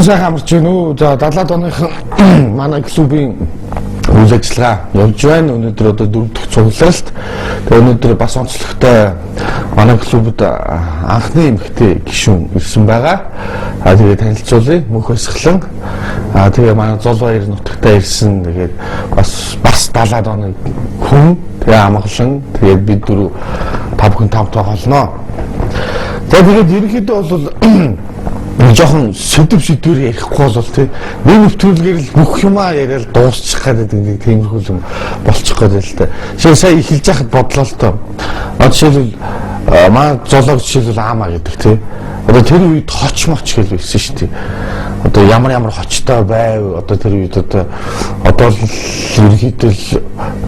Хүн сайхан амарч байна уу? За 70-аад оныхон манай клубын үйл ажиллагаа явж байна. Өнөөдөр одоо 4 дахь цугларалт. Тэгээ өнөөдөр бас онцлогтой манай клубд анхны эмэгтэй гишүүн ирсэн байгаа. Тэгээ танилцуулъя. Мөнх Баясгалан. Тэгээ манай Золбаяр нутагтаа ирсэн. Тэгээд бас 70-аад оны хүн. Тэгээ амгалан. Тэгээд бид 5 хүн тавтай холноо. За тэгээд ерөнхийдөө бол жоохон сэдвээр ярихгүй бол тий нэг нэвтрүүлгээр л бүх юмаа яриад дуусчих гэдэг нэг тиймэрхүү юм болчих гээд л та. Сая эхэлж яхад бодлоо л тоо. Жишээлбэл манай зоолог жишээлбэл аамаа гэдэг тий. Одоо тэр үед хоч моч гэж байсан шүү дээ. Одоо ямар хочтой байв. Одоо тэр үед одоо л ерөнхийдөө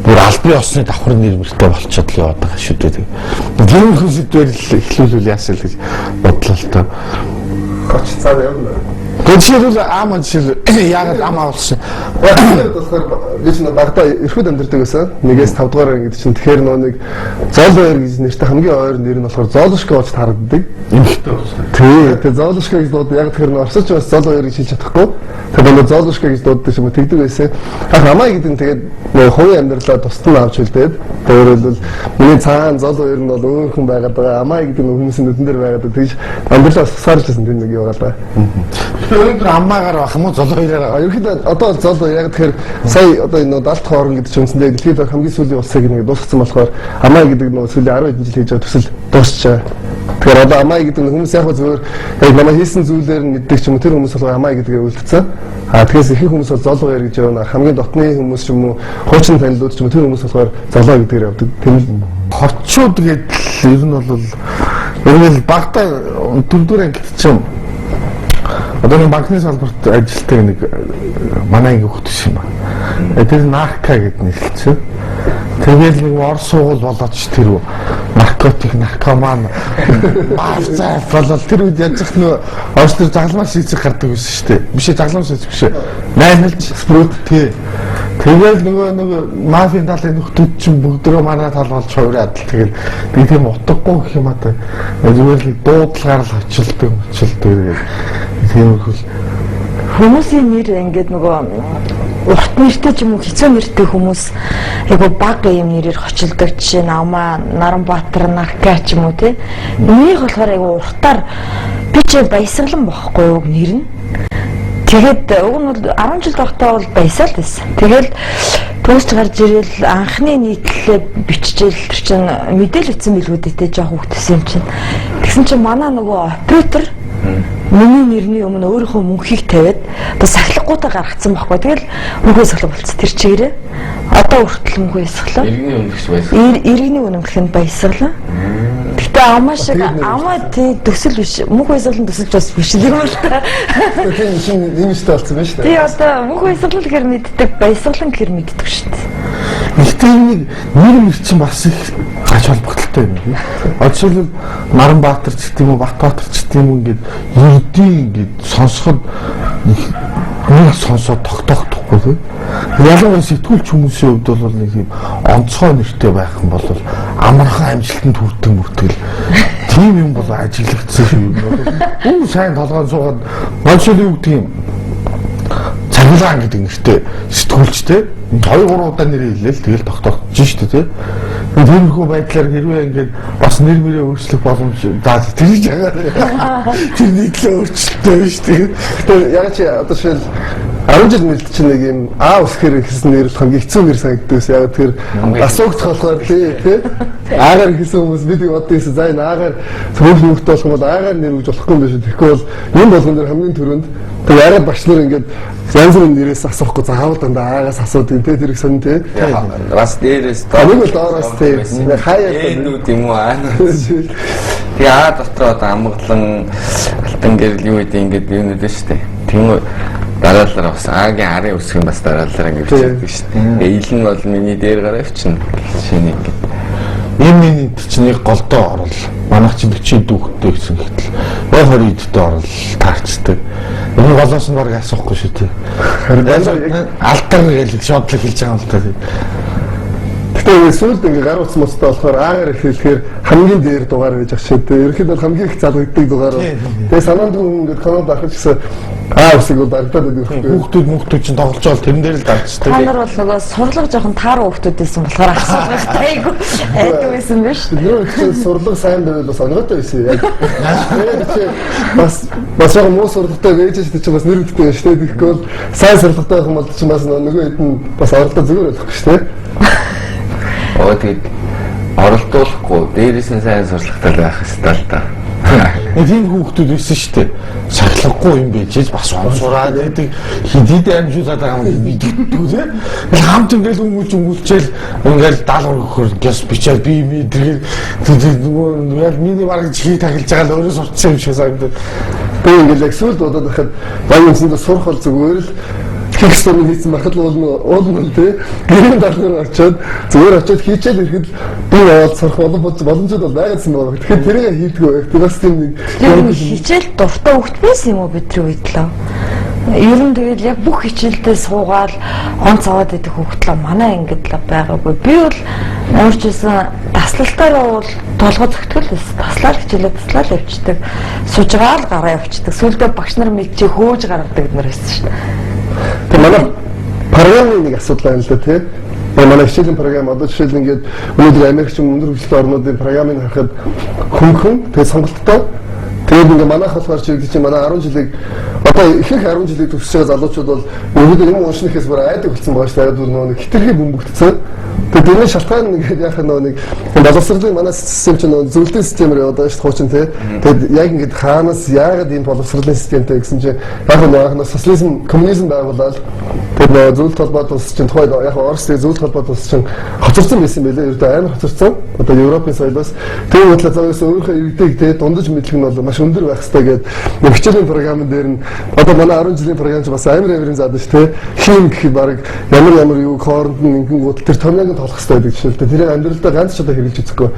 бүр албан ёсны давхар нэрмэртэй болчиход л яваад байгаа шүү дээ. Тиймэрхүү сэдвээр л эхлүүлвэл яасаа л гэж бодлоо л тоо. Цаа явна. Гэвч аамаа жишээ яагаад аамаа болсон. Тэгэхээр гэж нэг багтаа эрхүүд амьдэрдэг байсан. 1-5 дугаар гэдэг чинь тэгэхээр нэг Зоолбаяр гэж нэртэй хамгийн ойр нэр нь болохоор Зоолушка болж харагддаг. Эмхтэй болсон. Тэгээ Зоолушка гэж дууд яг тэгэхээр орсоч бас Зоолбаяр гэж хэлж чадахгүй. Тэгээд Зоолушка гэж дууддаг юм тэгдэг байсан. Хамаа гэдэг нь тэгээд хувийн амьдралаа тусдан авч үлдээд тэгээд бол миний цаана Зоолбаяр нь бол өөр хүн байгаад байгаа. Хамаа гэдэг нь хүмүүсийн нүдэн дээр байгаад тэгж амьдралаа саржсэн тийм нэг юм байгаа. Өнөөдөр аммаагаар бах юм уу Зоолбаяраар. Ерөнхийдөө одоо Зоолбаяр яг тэгэхээр сая одоо энэ 70 хоорон гэдэг чинь үндсэндээ дэлхийд хамгийн сүүлийн улсыг нэг дуусгасан болохоор амаа гэдэг нь сүүлийн 10 хэдэн жил хийж байгаа төсөл дуусчаа. Тэгэхээр одоо амаа гэдэг нь хүмүүс яг зөвөр яг намайг хийсэн зүйлээр нь мэддэг ч юм уу тэр хүмүүс бол амаа гэдгээ үлдсэн. Тэгээс ихэнх хүмүүс бол Зоолбаяр гэж явна. Хамгийн дотны хүмүүс ч юм уу хуучин танилуд ч юм уу тэр хүмүүс болохоор Золоо гэдгээр явдаг. Тийм л хочууд гэдэл ер нь бол ер нь багтаа дөрөвдүгээр ангид чинь одоо нэг банкны салбарт ажилладаг нэг манай анги хөлтөс юм байна. Тэр нарка гэдэг нэрлэлцээ. Тэгээд нэг ор суугал болоод ч тэр наркотик наркоман баавцаа болол тэр үед яаж их нөө орч тэр загламж хийцэг гардаг байсан шүү дээ. Биш ээ загламж хийцэг биш ээ. Наймалж спрут тий. Тэгээд нөгөө мафийн талын нөхдүүд чинь бүгдөө манай тал болж хувраад л тэгэл би тийм утгагүй гэх юм аа. Зүгээр л дуудлагаар л очилдог тэгээд тиймэрхүү хүмүүсийн нэр ингээд нөгөө урт нэртэй ч юм уу хэцүү нэртэй хүмүүс айгу баг юм нэрээр хочилдог жишээ нь Амаа, Наранбаатар, Нарка ч юм уу тий. Энийг болохоор айгу уртаар би ч Баясгалан бохгүй юу нэр нь. Тэгээд уг нь бол 10 жил тогтоо бол Баясгал байсан. Тэгээд төгсч гарч ирэл анхны нийтлэлээ биччихэл тэр чинь мэдээлэл өгсөн билгүүдэтэй жоох хөвгтсөн юм чинь. Тэгсэн чинь манай нөгөө оператор миний нэрний өмнө өөрийнхөө мөнхийг тавиад бас сахилгагуудаа гаргацсан байхгүй. Тэгэл мөнх Баясгалан болцсон тэр чигээрээ. Одоо хүртэл мөнх Баясгалан. Иргэний өмнөх Баясгалан. Иргэний өмнөх нь Баясгалан. Гэтэ амаа шиг амаа тий төсөл биш. Мөнх Баясгалан төсөлж бас биш юм байна та. Тийм шин нэмжтэй болсон байна шүү дээ. Тий одоо мөнх Баясгалан гэхэр мэддэг, Баясгалан гэхэр мэддэг шүү дээ. Гэхдээ нэр мөрчин бас их ач холбогдолтой юм. Жишээлбэл Наранбаатар ч гэдэм үү, Батбаатар ч гэдэм үү ингээд ердийн ингээд сонсоход нэг сонсоод тогтохдохгүй тийм. Ялангуяа сэтгүүлч хүмүүсийн хувьд бол нэг юм онцгой нэртэй байх юм бол амархан амжилтанд хүрдэг тийм юм бол ажиглагдсан юм. Сайн толгойн суугаад моншил юу гэдэг юм Цаглаан гэдэг нэртэй сэтгүүлчтэй 2-3 удаа нэрээ хэлээл тэгэл тогтоогдож шүү дээ. Тиймэрхүү байдлаар хэрвээ ингээд бас нэр мөрөө өөрчлөх боломж тэрж байгаа. Тэр нийтлээ өөрчлөлттэй байна шүү дээ. Гэхдээ яг чи одоо шил 10 жил мэлд чинь нэг юм ус хэрэг гэсэн нэр хамгийн хэцүү нэр санагддаг ус. Яг тэр асуугдах болохоор тий. Аагаар гэсэн хүмүүс бид одоо ийс за энэ аагаар зөвхөн нөхд болох юм бол аагаар нэр өгж болохгүй юм биш үү. Тэгэхгүй бол юм болгон дээр хамгийн түрүүнд тэг арай багш нар ингээд янз бүрийн нэрээс асуухгүй заавал дандаа аагаас асуудаг тий тэр их сонь тий. Бас дээрээс нэг бол доороос тий хаяа нүүд юм уу аа. Тэгээ дотор одоо амгалан алтан гэрэл юу гэдэг ингээд юм үү шүү дээ. Тийм дараалал бас Агийн арын үсгийн бас дараалал ингээд бичдэг шүү дээ. Ил нь бол миний дээр гараа авчихна. Шинийг. Миний чинь нэг голдоо орол. Манайх чи 40 дүүхтэй гэсэн хэтэл. Яг 20 идтэй орол таарчдаг. Энэ голоос нь баг асуухгүй шүү дээ. Харин алтар гэж шодлог хэлж байгаа юм л та. Гэхдээ сүүлд ингээ гар утас мостой болохоор аагаар хэлэхээр хамгийн дээр дугаар байж ах шиг. Ерөнхийдөө хамгийн их залгагддаг дугаар. Тэгээ санаанд ингээд канал дахиж гэсэн усыг дагдаад байдаг. Хүүхдүүд чинь тоглож байгаа тэрэн дээр л дагчдаг. Та нар бол нөгөө сурлага жоохон тааруу хүүхдүүд байсан болохоор асуулгах тайгүй айдаг байсан биш. Нөө чи сурлага сайн байвал бас онгойтой байсан яг. Бас яг муу сурлагатай байж ч бас нэр үүдтэй шүү дээ. Тэгэхгүй бол сайн сурлагатай байх юм бол чи бас нөгөө хэд нь бас оролдоо зүгээр байхгүй шүү дээ. Тэгээд оролдуулахгүй дээрээс нь сайн сурлагатай байх ёстой л та. Тийм хүүхдүүд байсан шүү дээ. Сахилахгүй юм байж бас онцураад байдаг. Хидийд амжуулаад байгаа юм мэддэггүй тийм. Хамт ингээл өмүүлчээл ингээл даалгавар өгөхөр гэс бичээд би мэдэрэг яг миний бараг чихийг тахилж байгаа л өөрөө сурцсан юм шиг санагдав. Би ингээл яг сүүлд бодоод байхад баянсанд сурах бол зүгээр л Хиксны хийсэн махад уулна тий. Гэрийн даалгавар очоод зүгээр очоод хийчээд ирэхэд би яваад сурах боломжууд бол байгаадсан байна. Тэгэхээр тэрийг хийдгүү. Тэр бас тийм нэг хичээл дуртай хөвгт байсан юм уу бидний үед л. Ер нь тэгэл яг бүх хичээлдээ суугаад онц аваад идэх хөвгтлөө манай ангид л байгаагүй. Би бол өөрчилсөн таслалтаараа бол толгой зөгтгөл байсан. Таслаад хичээлээ таслаад явчихдаг. Сужгаал гараа явчихдаг. Сүүлдээ багш нар мэдчи хөөж гаргадаг нар байсан шүү дээ. Тэг манай програмын нэг асуудал байна л да тий. Манай хичээлийн програм одоо жишээл ингээд өнөөдөр Америкч өндөр хөгжлийн орнуудын програмыг харахад хөнгөн тэг сонголттой. Тэгээд ингээд манайх болохоор чи манай 10 жилиг одоо ихэнх 10 жилиг төгсөж байгаа залуучууд бол өнөөдөр юм уушнахээс бүр айдаг болсон байгаа шүү дээ. Нэг хитрхи бөмбөгдсөн. Тэгээд тэрний шалтгаан ингээд яах нэг боловсролын манай систем чинь зөвлөлийн системээр яваад байгаа шүү хуучин тий. Тэгээд яг ингээд хаанаас яагаад энэ боловсролын системтэй гэсэн чинь яг нэг социализм коммунизм байгуулаад тэгээд зөвлөлт холбоот улс чинь тухайд яг Оросын зөвлөлт холбоот улс чинь хоцорсон байсан байлээ. Ердөө амар хоцорсон. Одоо Европын соёлоос тэр бодлоо зовёос өөрийнхөө иргэдэг тий дундаж мэдлэг нь бол маш өндөр байх хэрэгтэй гэдэг хичээлийн програмын дээр нь одоо манай 10 жилийн програм чинь бас амар заадаг шүү тий. Хим гэх баг ямар юу корнд нэгэн гут тэр томьёог толох хэрэгтэй байдаг жишээлбэл тэрийг амьдралдаа ганц ч удаа хэрэглэж үзэхгүй.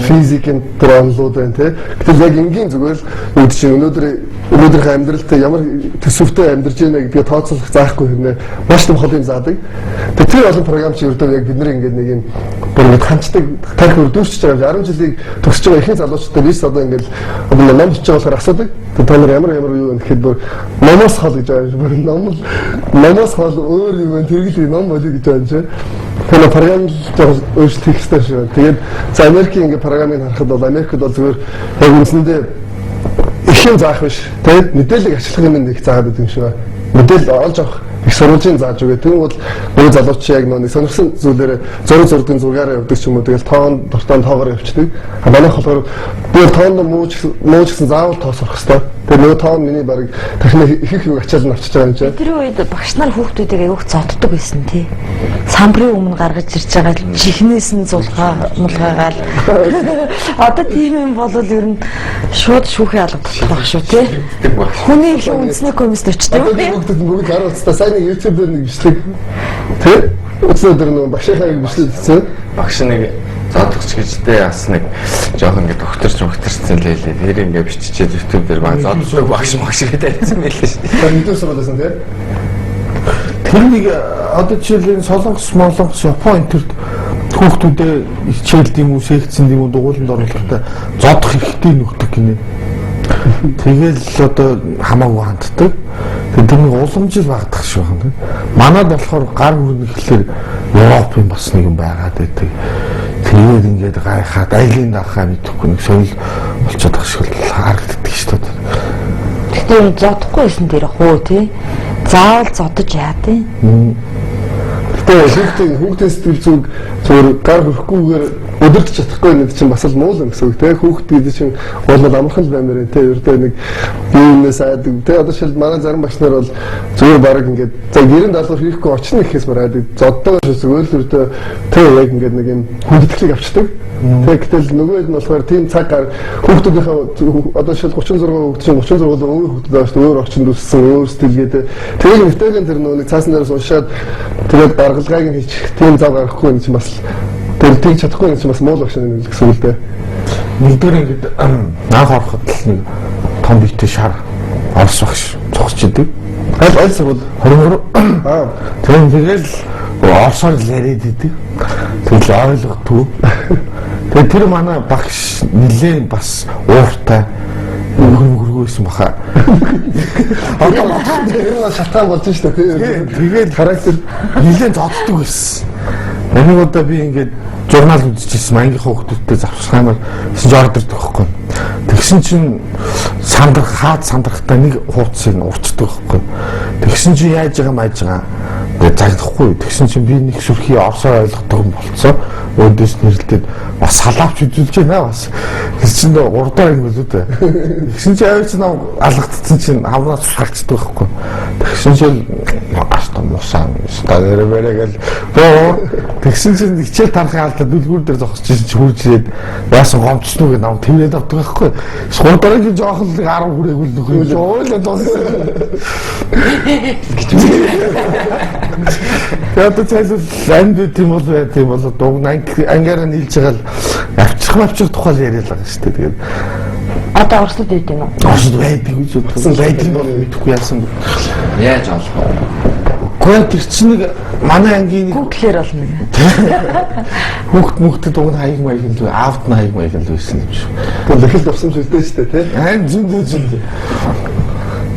Физикийн тэр онлууд байна тий. Гэтэл яг энгийн зүгээр л үүд чинь өнөөдрийн амьдралд ямар төсөвтэй амьдарч байна гэдгээ тооцоолох заахгүй хэрнээ маш том хол юм заадаг. Тэгээ тэр олон програм чинь ердөө яг бид нэр ингээд нэг юм бүр нэг ханчдаг тарих өрдөөсч байгаа 10 жилийг төгсөж байгаа ихэнх залуучуудаа биш одоо ингээд одоо ном бичиж байгаа болохоор асуудаг. Тэр та нар ямар юу юм гэхэд бүр номоос хол гэж байгаа юм. Бүр номоос хол өөр юм тэргэлээ ном болоо гэж байгаа юм чи. Тэр програм л өөрчлөлт хийх хэрэгтэй шүү. Тэгээд за Америкийн ингээд програмыг харахад бол Америкт бол зүгээр яг үндсэндээ их юм заах биш. Тэгээд мэдээлэл ашиглах юм нэг заагаад байдаг юм шиг байна. Мэдээлэл олж авах их сурвалжийн зааж өгөө. Тэр бол нөгөө залууч яг нэг сонирхсан зүйлээр зургийн зургаараа явдаг ч юм уу. Тэгэл тоон дуртаан тоогоор явчихдаг. Манайх болохоор би тоонд мууч гэсэн заавал тоос сурах хэрэгтэй. Тэгээ нөгөө тоон миний баг техник их юу ачаал нь авчиж байгаа юм чинь. Тэр үед багш нар хүүхдүүдийг аяух зодддаг байсан тий. Самбарын өмнө гаргаж ирж байгаа чихнээс нь мулгаагаал. Одоо тийм юм бол ер нь шууд шүүхээ алгадчих байх шүү тий. Хүний их үндэсний комисс өчтэй үү? Хүүхдүүд бүгд гараа уцтаа сайн нэг YouTube дээр нэг бичлэг тий. Өчигдөр нөгөө багшийнхаа бичлэг хийсэн. Багш нэг зодгоч гэжтэй бас нэг жоохон ингэ докторчсан лээ. Тэр ингэ биччихээ YouTube дээр баг зодгоч багш гэдэг байсан байлээ шүү дээ. Видео суралцсан тий. Тэр нэг одоо жишээлбэл Солонгос, Япон төрд хүүхдүүдээ хичээлд юм уу, секцэнд юм уу дугууланд оруулахдаа зодох хэрэгтэй нөхдөг гинэ. Тэгэл одоо хамаагүй ханддаг. Тэр нэг уламжил багтах шиг байна. Манад болохоор гар хүрнэ гэхэлэр Европын бас нэг юм байгаад байдаг. Тэгээд ингээд гайхаад айлын дахаа мэдэхгүй нэг соёл болчиход байгаа шиг харагддаг шүү дээ. Тэгтээ зодохгүй байсан тэр хөө тий. Заавал зодож яа тий. Гэтэ Тэгээ хүүхдийн сэтгэл зүг зөвөр гар хөрөхгүйгээр өдөртөж чадахгүй нэг чинь бас л муу юм гэсэн үг те. Хүүхд гэдэг чинь бол амархан л баймаар те. Ердөө нэг юунаас айдаг те. Одоо шил манай зарим багш нар бол зөвөр баг ингээд за 90 даалгавар хийхгүй очно гэхээс барайдаг. Зоддоо шээс өөлөртөө те яг ингээд нэг юм хүндэтгэлийг авчдаг. Тэгтэл нөгөөд нь болохоор тийм цаг гар хүүхдүүдийнхээ одоо шил 36 хүүхд чинь 36 өөр хүүхдүүд байгаа шүү дээ. Өөр орчинд өссөн, өөр стилгээд тэгээд нэвтэйгэн тэр нэг цаасан дээрээс уншаад тэгээд баргалгааг нь хийчих тийм зав гаргахгүй юм чинь бас тэр тийм чадахгүй юм чинь бас муу багш нэг гэсэн үг л дээ. Нэгдүгээр ингээд анх ороход л нэг том битээ шар орс багш цогсч идэг. Аль сургууль 23 тэгэл орсоор л яриад идэг. Тэгэл ойлгохгүй. Тэгээд тэр манай багш нэлээд бас ууртай хөргөөсөн баха. Одоо шатаан болж шүү дээ. Тэгээд характер нэлээд зодддаг байсан. Нэг удаа би ингээд журнал үзчихсэн ангийнхаа хүүхдүүдтэй завсрахаар гэсэн орд ирдэг байхгүй. Тэгсэн чинь сандрахтаа нэг хуудсыг урчдаг байхгүй. Тэгсэн чинь яаж байгаа мааж байгаа. Тэгээд загнахгүй. Тэгсэн чинь би нэг сүрхий орсоо ойлгодог юм болцоо. Өөдөөс нэрлдээд бас салаавч үзүүлж байна бас. Тэгсэн чинь 3 дахь юм болоо дээ. Тэгсэн чинь аваач нам алгадсан чинь хавнаас шалцдаг байхгүй. Тэгсэн чинь астам мусан стадэрбэрэгэл тэгсэн чинь хичээл тарахын алдаа дүлгүүр дээр зогсож чинь хурж ирээд яасан гомцсноо гэж нам тэмрээд авдаг байхгүй. 3 дараагийн жоохон л 10 хүрээгүүл нөхөж ойлоо донсон. Тэгээд цаашаа ланд тийм бол дугнаа ангаараа нийлж байгаа л авчих тухай яриад байгаа шүү дээ. Тэгээд одоо орсод байд юм уу? Орсод байдаг гэж бодсон. Байдаг нь мэдэхгүй яасан бэ? Яаж олох вэ? Гоо тэр чинь нэг манай ангийн Google-ээр болно гэх. Хүүхдэд дуг хаяг маяг л аавд нь хаяг маяг л байсан юм шиг. Тэгээд л давсан зүйлтэй шүү дээ тий. Зүндүү.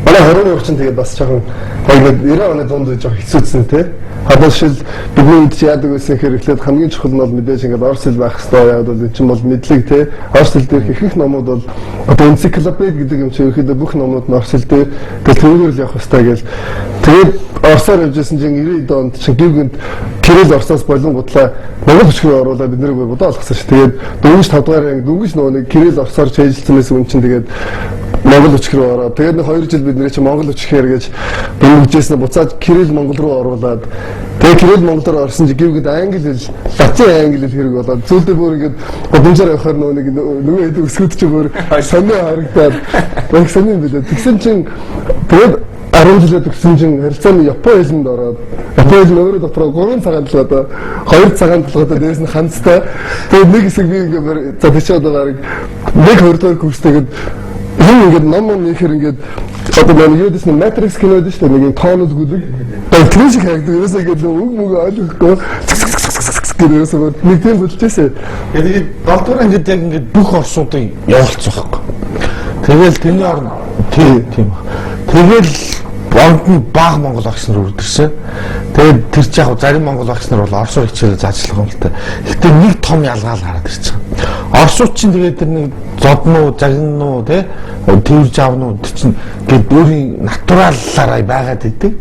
Манай 20 орчин тэгээд бас жоохон 90 оны дунд жоохон хэцүүцсэн тий. Одоо шил бидний үед яадаг байсан хэрэглээд хамгийн чухал нь бол мэдээж ингээд орс хэл байх хэрэгтэй яагаад бол энэ чинь бол мэдлэг тий. Орс хэл дээрх ихэнх номууд бол одоо энциклопед гэдэг юм чинь ихэд бүх номууд нь орс хэл дээр тэгэл тэрүүгээр л явах хэрэгтэй гэж. Тэгээд орсоор явжсэн чинь 90 онд чинь гівгэнд Кирилл орсоос болонготлаа монгол бичгээр оруулаад бид нэрийг бодоо олгосон шүү. Тэгээд дөнгөж 5 дугаар анги дөнгөж нөгөө нэг Кирилл орсоор чэйжилснээс үн чинь тэгээд монгол бичгээр ороод тэгээд нэг 2 жил бид нэр чинь монгол бичгээр гэж дөнгөжсэн буцаад Кирилл монгол руу оруулаад тэгээд Кирилл монголоор орсон чинь гівгэд англи хэл латин англи хэл хэрэг болоод зүйлдээ бүр ингээд гудамжаар явахаар нөгөө хэд өсгөд чи бүр сонио харагдаад яг сонио билээ. Тэгсэн чинь тэгээд 10 жилээ төгссөн чинь харилцааны Япон хэлэнд ороод Япон хэл өөрөө дотроо 3 цагаан толгойдоо 2 цагаан толгойдоо дээрс нь ханцтай. Тэгээд нэг хэсэг би ингээд за тийч одоо гараг нэг 2 дугаар курстэйгээд ингээд ном нэхэр ингээд одоо маань юу дэсний Matrix кино дээ шүү дээ нэг юм тоонод гүдэг. Тэгээд тэр шиг харагдав. Ерөөсөө ингээд үг мөг ойлгохгүй гэрээсээ нэг тийм болчихсон. Тэгээд 7 дугаар ангид яг ингээд бүх орсуудыг явуулчих واخхой. Тэгэл тэрний орн тийм. Тэгэл бонд нь баг монгол багш нар үрдэрсэн. Тэгээд тэр ч яг зарим монгол багш нар бол орсоор хичээлээ заажлах юм л та. Гэтэ нэг том ялгаал хараад ирж байгаа. Орсууд чинь тэгээд тэр нэг зоднуу, загнуу тий тэрж авнуу чинь гээд өөрийн натураллаараа байгаад идэг.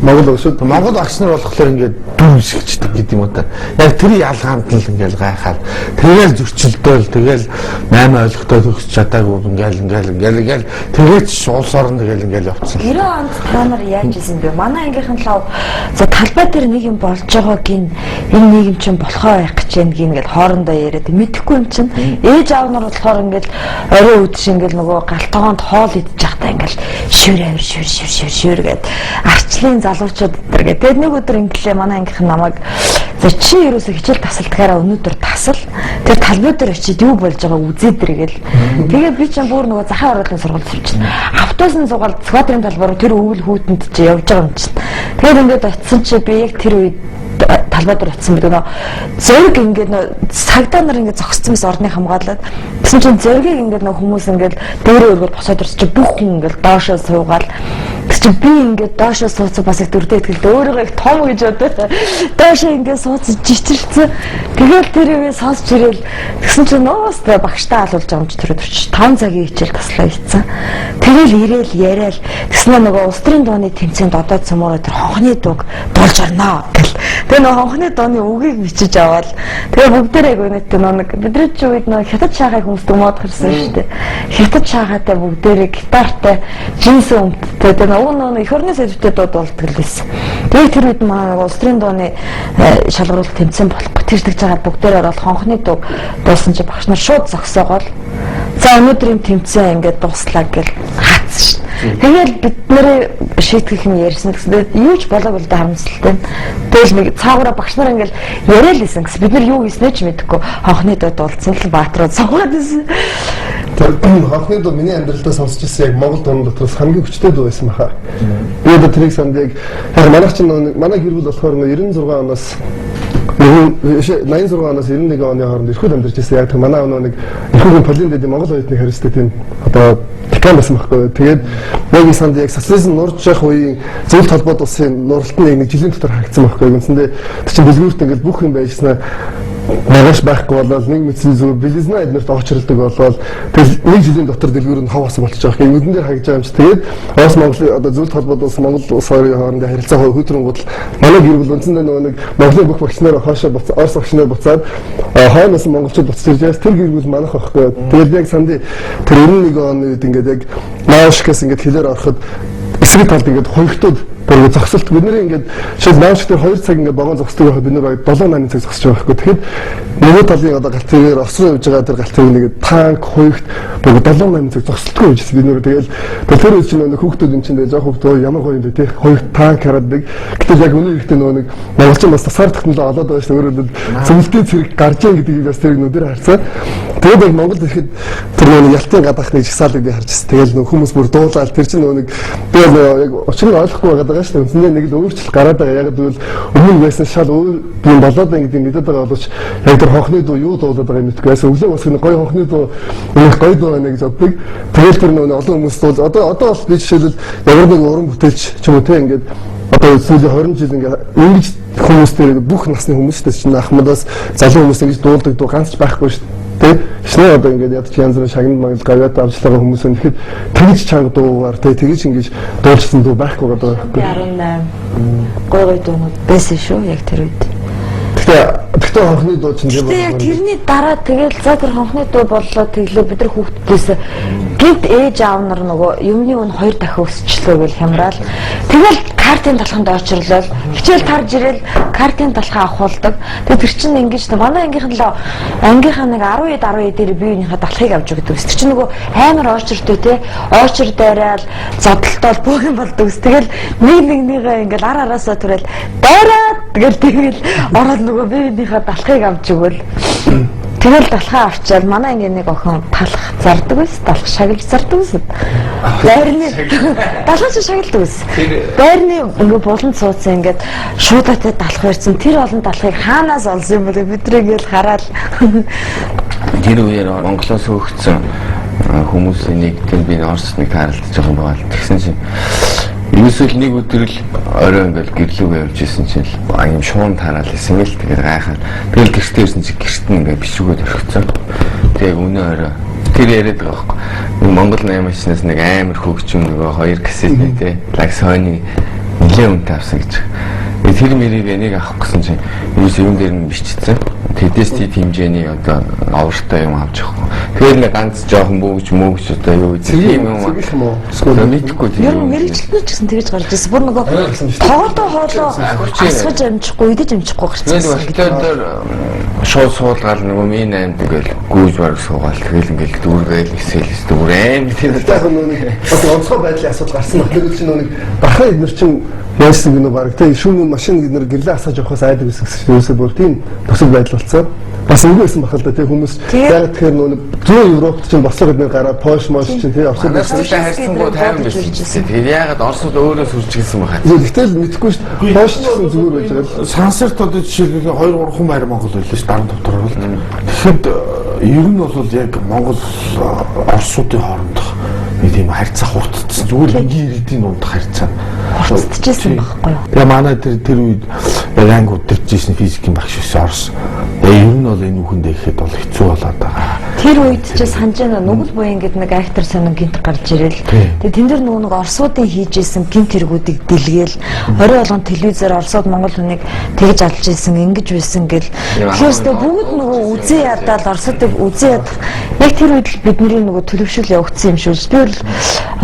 Монгол багш нар болохоор ингээд дүүн шигчдэг гэдэг юм уу та. Яг тэр ялгаанд л ингээд гайхаад тэгэл зөрчилдөөл тэгэл 8 ойлгохтой төгсч чадаагүй ингээл тэгээд улс орн тэгэл ингээд явцсан. 90 онд та нар яаж ийсэн бэ? Манай ангийнхан лав за талбай дээр нэг юм болж байгаа гин энэ нийгэм чинь болохоо байх гэж байна гин ингээд хоорондоо яриад мэдэхгүй юм чинь ээж аав нар болохоор ингээд орой үдш ингээд нөгөө галтгоонд хоол идэж явахдаа ингээд шивэр гэд арчлын залуучууд өдр гэдэг. Тэгээд нэг өдөр инглээ манай ангийнхан намайг за чи ерөөсө хичээл тасалдгаараа өнөөдөр тасал тэр талбай дээр очиж юу болж байгаа үзээд иргээл. Тэгээд би чинь бүр нөгөө захын оруулалтын сургуульд суучихсан. Автобусны зугаал сквадрын талбай руу тэр өвөл хүүтэнд чи явж байгаа юм чинь. Тэгээд ингээд очисон чи би яг тэр үед талбай дээр очисон бид нөгөө зөрг ингээд цагдаа нар ингээд зогссон мэс орны хамгаалаад тэгсэн чинь зөргийг ингээд нөгөө хүмүүс ингээд дээрээ өргөд босоод ирсэн чи бүх хүн ингээд доошоо суугаал чи би ингээд доошоо сууцсан бас их дөрдөө ихтэй өөрийгөө их том гэж бодоод доошоо ингээд сууцсан жичирсэн. Тэгэл тэрийг сонсч ирэл тэгсэн чинь нуустай багштай алуулж байгаа юм чи тэр 5 цагийн хичээл таслаа хийцэн. Тэгэл ирээл яриад тэгснэ нөгөө улс төрийн дууны тэмцээнд одоо цөмөр тэр хонхны дууг дуулж орно гэл. Тэгээ нөгөө хонхны дууны үгийг бичиж аваад тэгээ бүгдээрээ гонэт нэг бидний ч үед нөгөө хятад шахаг хүмүүс дүмод гэрсэн шүү дээ. Хятад шахаатай бүгдээрээ гитартай джинс өмдтэй тэгээ нөгөө их орны сэдвтэй дуу дуулдаг л байсан. Тэгээ тэр үед манай улс төрийн дууны шалгаруулалт тэмцээн болохгүй тэрдэж байгаа бүгдээрээ ороод хонхны дууг дуулсан чи багш нар шууд зогсоогоол за өнөөдрийн тэмцээн ингээд дуслаа гэл хаацсан шүү. Тэгэл бид нарын шийтгэх юм ярьсан гэсэн. Юу ч болоог л да харамсалтай. Тэгэл нэг цаагаараа багш нар ингээл яриа л исэн гэсэн. Бид нар юу хийснээ ч мэдэхгүй хонхны дуу дуулсан л баатруу цугаад исэн. Тэр хонхны дуу миний амьдралдаа сонсч ирсэн яг Монгол дуун дотроос хамгийн хүчтэй дуу байсан баха. Би одоо тэрийг санд яг манайх чинь манай гэр бүл болохоор 96 оноос 86 оноос 91 оны хооронд ирэхэд амьдарч ирсэн. Яг манай нэг ихэнх Полинд дэд Монгол оюутны хариуцтай тийм одоо декан байсан байхгүй. Тэгээд яг санд яг социализм нурж явах үеийн зөвлөлт холбоод улсын нуралтны нэг жилийн дотор харагдсан байхгүй. Үндсэндээ тэр чинь дэлгүүрт ингээл бүх юм байжснаа Магаш байхгүй болоод нэг мэдсэн зүгээр билизнэ эднэрт очролдог болоод тэгэл нэг жилийн дотор дэлгүүр нь хаваас болчихж байгаа. Нүдэн дээр харагдаж байгаа юм чи тэгээд Орос Монголын одоо зөвлөлт холбоод улс Монгол улс хоёрын хоорондын харилцаа хөтрөнгүүд манай гэр бүл үндсэндээ нөгөө нэг Монголын бүх багш нар хоошоо буцаад Орос багш нар буцаад хойноос монголчууд буцаж ирж байгаа. Тэр гэр бүл манайх байхгүй. Тэгээд яг санд тэр 91 оны үед ингээд яг наашкас ингээд хэлээр ороход эсрэг талд ингээд хоёртууд бүр зогсолт бид нэр ингээд шил наашк дээр 2 цаг ингээд богоон зогсдог байхад бид нэр 7-8 цаг зогсож байгаа байхгүй. Тэгэхэд нөгөө талын одоо галт тэрээр орос руу явж байгаа тэр галт тэрийг нэг танк хоёрт бүр 7-8 цаг зогсолтгүй байж бид нэр тэгэл тэр үед чинь нөгөө хүүхдүүд энэ чинь жоох хүүхдөө ямар гоё юм бэ те хоёрт танк хараадаг. Гэтэл яг өнөө ихтэй нөгөө нэг монголчин бас тасаар технологи олоод байгаа шүү өөрөө зөвлөлтийн зэрэг гарч ийн гэдгийг бас тэр нүдээр харцаа. Тэгээд яг Монгол ирэхэд тэр нөгөө ялтын гадаахны жигсаалыг би харж ирсэн. Тэгэл нөгөө хүмүүс бүр дуулаад тэр чинь нөгөө нэг би яг очрыг ойлгохгүй байгаа шүү дээ. Үндсэндээ нэг л өөрчлөлт гараад байгаа. Яг гэвэл өмнө байсан шал өөр юм болоод ингээд мэдээд байгаа боловч яг тэр хонхны дуу юу дуулаад байгаа юм гэдэггүй. Яасан өглөө бас нэг гоё хонхны дуу нэг гоё дуу байна гэж боддог. Тэгэл тэр нөгөө олон хүмүүс дуул одоо бол би жишээлбэл ямар нэг уран бүтээлч ч юм уу те ингээд одоо сүүлийн 20 жил ингээд ингэж хүмүүс дээр бүх насны хүмүүс шүү дээ. Чинь Ахмадаас залуу хүмүүс ингэж дуулдаг дуу ганц ч байхгүй шүү дээ. Шинэ одоо ингээд ядч янз бүрийн шагнал маяг гавьяат авчлага хүмүүс өнөхөд тэгж чанга дуугаар тэгж ингэж дуулсан дуу байхгүй байгаа. 18 гоё дуунууд байсан шүү яг тэр үед. Тэгтээ хонхны дуу чинь яг тэрний дараа тэгэл за тэр хонхны дуу боллоо тэглээ бид нар хүүхдээс гинт ээж аав нар нөгөө юмны өн 2 дахин өсчлөө гэж хямраал. Тэгэл картын талханд очрлол хичээл тарж ирэл картын талхаа авахулдаг. Тэгээ тэр чинь ингэж манай ангийнхан л ангийнхаа нэг 10-12 дээр биеийнхээ далхыг авч өгдөг. Тэр чинь нөгөө амар очртой те очр дайраал зодтолтол бүх юм болдог. Тэгэл нэгнийгээ ингээл араасаа түрэл дайраад тэгэл ороод нөгөө биеийнхээ далхыг авч өгөөл. Тэгэл далхаа авчаал манай ангийн нэг охин талах зардаг байсан. Талах шагилж зардаг байсан. Байрны далхаа шагилдаг байсан. Байрны ингээ булан цууцсан ингээд шуудаатай далах барьсан. Тэр олон далхыг хаанаас олсон юм бэ? Бид нэгээл хараад тэр үеэр Монголоос хөөгцсөн хүмүүсийн нэг тэр би Оросны харалтаж байгаа юм байна. Тэгсэн чинь ерөөсөө нэг өдөр л орой ингээл гэрлүүгээ явж исэн чинь юм шуун тараал исэн гэл тэгээд гайхаад тэгэл гэртээ ирсэн чинь гэрт нь ингээ бишрүүгээд орхицсан. Тэгээ өнөө орой тэр яриад байгаа байхгүй. Монгол 8 машинаас нэг амар хөгжим нөгөө 2 кассеттэй те лагс хойны нэлээд үнэтэй авсан гэж. Тэр мэрийг энийг авах гэсэн чинь ерөөсөө юм дээр нь биччихсэн. Тэдэс тийм хэмжээний одоо авартай юм авч явах. Тэгэхээр нэг ганц жоохон бөөж одоо юу тийм юм уу? Мэдхгүй тийм. Ер нь мэрэгчлэнүүд ч гэсэн тэгэж гарч ирсэн. Бүр нөгөө тоолоо хоолоо асгаж амжихгүй, идэж амжихгүй гарсан. Тэгээд тэр шууд суулгаал нөгөө минь аймд ингээл гүйж бараг суугаал. Тэгэл ингээл дүүргээл эсэл дүүр аим тийм. Тэгэхээр нөгөө онцгой байдлын асуудал гарсан. Тэгэхээр чинь нөгөө бахан эднэр чинь яасан гэнэ баг тийм шүүн машин эднэр гэрлээ асааж явахаас айдаг гэсэн ерөөсөө бүр тийм төсөв байдал болсон. Бас үгүйсэн бахал да тийм хүмүүс яг тэгэхээр нөгөө зүүн Европт чинь босоо гэдгээр гараад Польш мош чинь тийм авсан байсан. Харьцангуй тайван байсан. Тэгээд яагаад Оросд өөрөө сүрж гисэн баха. Гэтэл мэдэхгүй шүү дээ. Польш чинь зүгээр байж байгаа. Сансарт одоо жишээлбэл 2-3 хүн байр Монгол байлаа шүү дарамт дотор бол. Тэгэхэд ер нь бол яг Монгол Оросуудын хоорондох тийм харьцаа хурцсан. Зүгээр ингийн иргэдийн нуунд харьцаа хурцчихсан байхгүй юу? Тэгээ манай тэр үед яг анги удирдахжсэн физикийн багш ус Орос. Ер нь бол энэ үхэндээ ихэд бол хэцүү болоод байгаа. Тэр үед ч санаж байна нүгэл буян гэдэг нэг актер сонин гинт гарч ирэл. Тэгээ тэн дээр нөгөө нэг орсуудын хийжсэн гинт хэрэгүүдийг дэлгээл орой болгон телевизээр орсууд монгол хүнийг тэгж алж ийсэн ингэж байсан гэл. Тэгэхээр бүгд нөгөө үзээ ядаад орсуудыг үзээ ядах яг тэр үед л бидний нөгөө төлөвшөл явагдсан юм шүү. Би бол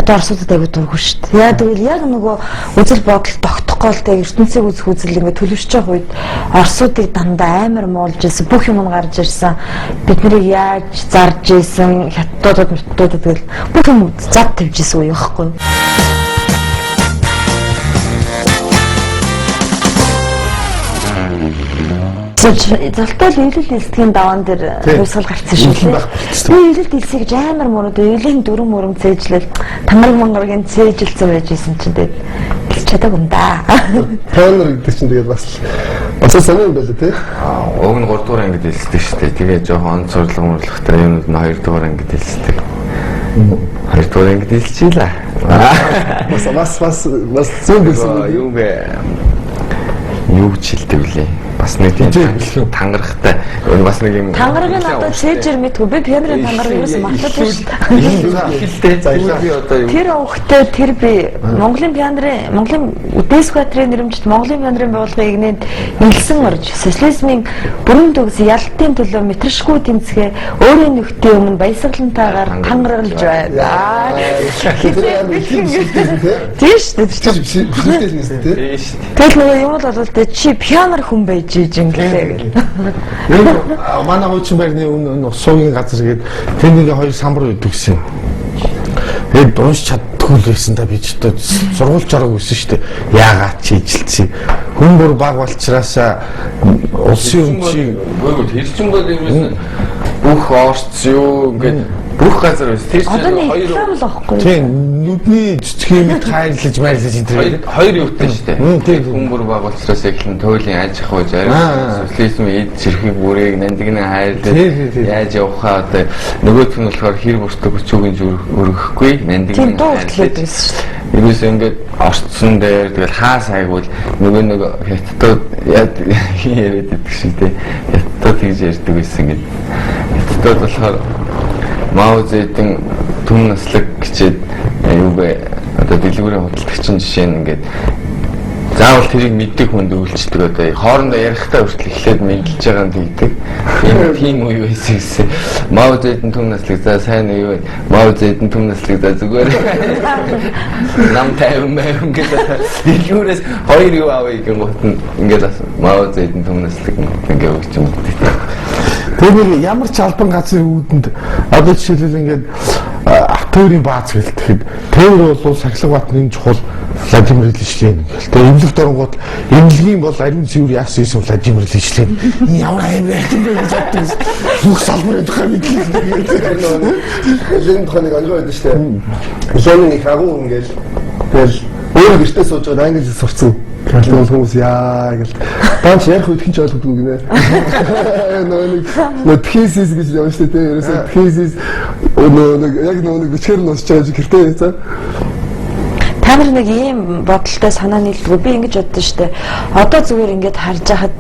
одоо орсуудад аягүй дургүй шүү дээ. Яа тэгвэл яг нөгөө үзэл бодол тогтохгүй л тэгээ ертөнцийг үзэх үзэл ингээд төлөвшөж байгаа үед орсуудыг дандаа амар муулж ирсэн. Бүх юм нь гарч ирсэн. Бид нарыг яаж зарж ийсэн хятадуудад тэгэл бүх юм зад тавьж ийсэн үе байхгүй юу? Золтой л эйлэл дэлсгийн даваан дээр хувьсгал гарцсан шүү дээ. Би эйлэл дэлсийг гэж амар мөрөд эйлийн дөрөв мөрөм цээжлэл тамарг мангаргийн цээжилсэн байж исэн чинь тэгээд хэлж чадаагүй юм да. Пионер гэдэг чинь тэгээд бас сонир юм байл тий. Уг нь 3 дугаар ангид хэлсэн шүү дээ. Тэгээ жоохон онцорлог мөрлөгтэй юмуд нь 2 дугаар ангид хэлсэн. 2 дугаар ангид хэлчихлээ. Бас зөв гэсэн юм бэ. Юу ч хэлдэг лээ. Бас нэг тийм тангарахтай бас нэг юм тангарагын одоо цээжэр мэдгүй би пионерын тангараг ерөөсөн мартахгүй шүү дээ. Тэр өвхтэй тэр би Монголын диско театрын нэрмжт Монголын пионерын байгууллагын игнэнд илсэн орж социализмын бүрэн төгс ялтын төлөө мэтршгүй тэмцгээ өөрийн нөхдийн өмнө баясгалантайгаар тангаралж байна. Тийм шүү дээ. Тэгэл нөгөө юм бол чи пионер хүн байж жинглээ. Манай хуучин байрны өмнө суугийн газар гээд тэнийг хоёр самбар өгдөг гэсэн. Тэгээд унш чаддгүй л байсан та би ч одоо сургууль жаргаг байсан шүү дээ. Яагаад чи ижилтсий. Хүн бүр баг болчраасаа улсын өмчийг тэр чинь бол юм бүх орц юу ингээд бүх газар байсан. Тэр чинь хоёр байхгүй. Тийм нүдний цэцгиймэд хайрлаж майрлаж энэ хоёр юутай шүү дээ. Тийм хүн бүр баг болчроос эхлэн туйлын аж ахуй зарим социализм эд зэрхийг бүрийг нандинаа хайрлаж яаж явахаа одоо нөгөөх нь болохоор хэр бүртэг өчүүгийн өргөхгүй нандинаа хайрлаж ерөөсөө ингээд орцсон дээр тэгэл хаа сайгвал нөгөө хятадууд яриад байдаг шүү дээ. Хятадууд тэгж ярьдаг байсан гэдэг. Хятадууд болохоор Мао Цзэдун түн наслаг гэчээд юу бэ одоо дэлгүүрийн худалдагчин жишээ нь ингээд заавал тэрийг мэддэг хүнд үйлчлдэг одоо хоорондоо ярихтаа хүртэл эхлээд мэдлж байгаа юм дийдэг. Тийм үе байсан гэсэн. Мао Цзэдун түн наслаг за сайн юу вэ? Мао Цзэдун түн наслаг за зүгээр. Нам тайван байм гэдэг. Дэлгүүрээс хоёр юу авъя гэх юм бол ингээд Мао Цзэдун түн наслаг ингээд өгч юм дийдэг. Тэгэхээр ямар ч албан газрын үүдэнд одоо жишээлбэл ингээд автоурын бааз гэлтэхэд тээвэр бол Сахилга Батны чухал Владимир Ильич Ленин гэл. Тэгээ эмнэлэг дорнгууд эмнэлгийн бол ариун цэвэр яасан юм Владимир Ильич Ленин. Ямар амар юм бэ гэдэг. Бүх салбарын тухай мэдлээ. Ленин тухай нэг ангой байдаг шүү дээ. Ленин их агуу ингээл тэгэл өөрөө гэртээ сууж байгаа англи хэл сурцсан. Тэгэл хүмүүс яа гэл. Баанч ярих үед хинч ойлгохгүй гинэ. Нэг thesis гэж явж штэ тэ ерөөсөө thesis яг нэг бичгээр нь уншиж байгаа гэртээ яцаа. Та нар нэг ийм бодолтой санаа нийлдэггүй. Би ингэж боддоо штэ. Одоо зүгээр ингэж харж байхад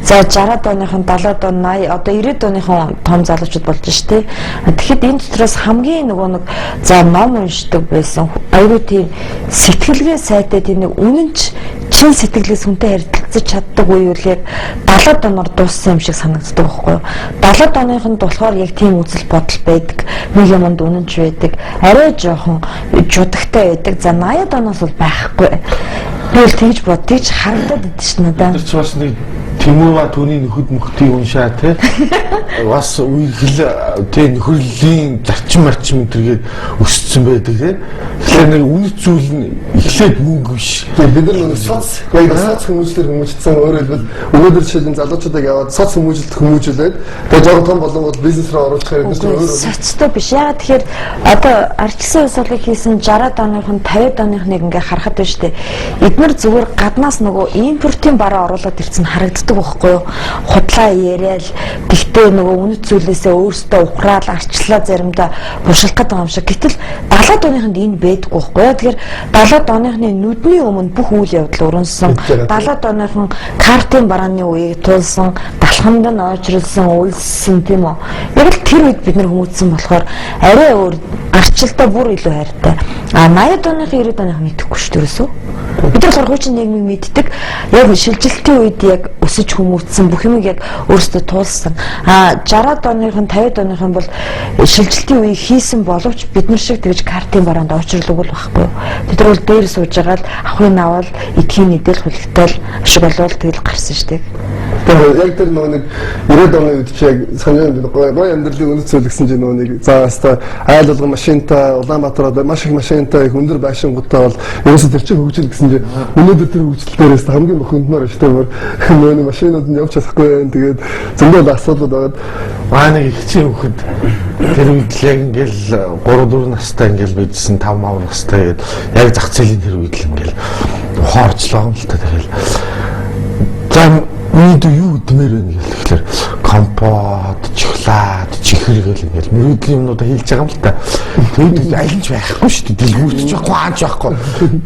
за 60-аад оныхон 70-аад он 80 одоо 90-аад оныхон том залуучууд болж штэ. Тэгэхэд энэ дотроос хамгийн нөгөө нэг за ном уншдаг байсан. Аюу тийм сэтгэлгээ сайтай тийм нэг үнэнч чин сэтгэлээс хүнтэй харилцаж чаддаг үе үл яг 70-аад оноор дууссан юм шиг санагддаг байхгүй юу? 70-аад оныхонд болохоор яг тийм үзэл бодол байдаг. Нэг юмд үнэнч байдаг. Арай жоохон жудагтай байдаг. За 80-аад оноос бол байхгүй. Би л тэгж боддгийг харагдаад идэв ш надаа. Тэр ч бас нэг Тэмүва түүний нөхөд мөхтийг уншаа тий. Бас үеигл тий нөхөрлийн зарчим марчим энтергээд өссөн байдаг тий. Тэгэхээр нэг үнэт зүйл нь эхлээд мөнгө биш. Бид нар соц хүмүүжлэр хүмүүжсэн өөрөөр хэлбэл өнөөдөр жишээлийн залуучуудыг яваад соц хүмүүжүүлээд тэгээ жоохон том болонгод бизнес руу оруулах хэрэгтэй чинь өөр. Соцтой биш. Яагаад тэгэхээр одоо арчсан усалыг хийсэн 60-аад оныхон 50-аад оныхныг ингээ харахад байна шүү дээ. Эдгээр зүгээр гаднаас нөгөө импортын бараа оруулаад ирсэн харагддаг мэддэг байхгүй юу? Худлаа яриад тэгтээ нөгөө үнэт зүйлээсээ өөрсдөө ухраал арчлаа заримдаа бушилах гэдэг юм шиг. Гэтэл 70-аад оныханд энэ байдаггүй байхгүй юу? Тэгэхээр 70-аад оныхны нүдний өмнө бүх үйл явдал өрнөсөн. 70-ад оныхон картын барааны үеийг туулсан, далхамд нь ойчролсон, үйлссэн тийм үү. Яг л тэр үед бид нар хүмүүжсэн болохоор арай өөр арчлалтаа бүр илүү хайртай. 80-ад оных 90-ад оных мэдэхгүй шүү дээ. Бид нар хуучин нийгмийг мэддэг. Яг шилжилтийн үед яг өсөж хүмүүжсэн бүх юмыг яг өөрсдөө туулсан. 60-ад оныхон 50-ад оныхон бол шилжилтийн үеийг хийсэн боловч бид нар шиг тэгж картын бараанд ойчрлог байхгүй. Бид нар бол дээр сууж байгаа л авахын авал эдхийн нийдэл хүлэгтэл шиг болвол тэгэл гарсан шүү дээ. Тэгэхээр яг тэр нөгөө нэг 90-ад оны үед чи яг санаанд гоё амьдралын үнэт зүйл гэсэн чинь нөгөө нэг зааста айл болгон машинтай Улаанбаатарт маш их машинтай их өндөр байшингуудтай бол ерөөсө тэр чинь хөгжил гэсэн чинь өнөөдөр тэр хөгжил дээрээс хамгийн их өндмөр шүү дээ. Нөгөө нэг машинууд нь явж чадахгүй байх. Тэгээд зөндөө асуудлууд байгаад манай их чинь хөхөд тэр үед л яг ингээл 3-4 настай ингээл бидсэн 5-5 настай гээд яг зах зээлийн тэр үед л ингээл ухаарчлаа юм л та тэгэл. Зам үед юу дэмэр байна гэхэлэр компот, шоколад, чихэр гэл ингээл мөрөдлийн юмнуудаа хийлж байгаа юм л та. Тэгээд аль нь ч байхгүй шүү дээ. Дэлгүүрч байхгүй, хаач байхгүй.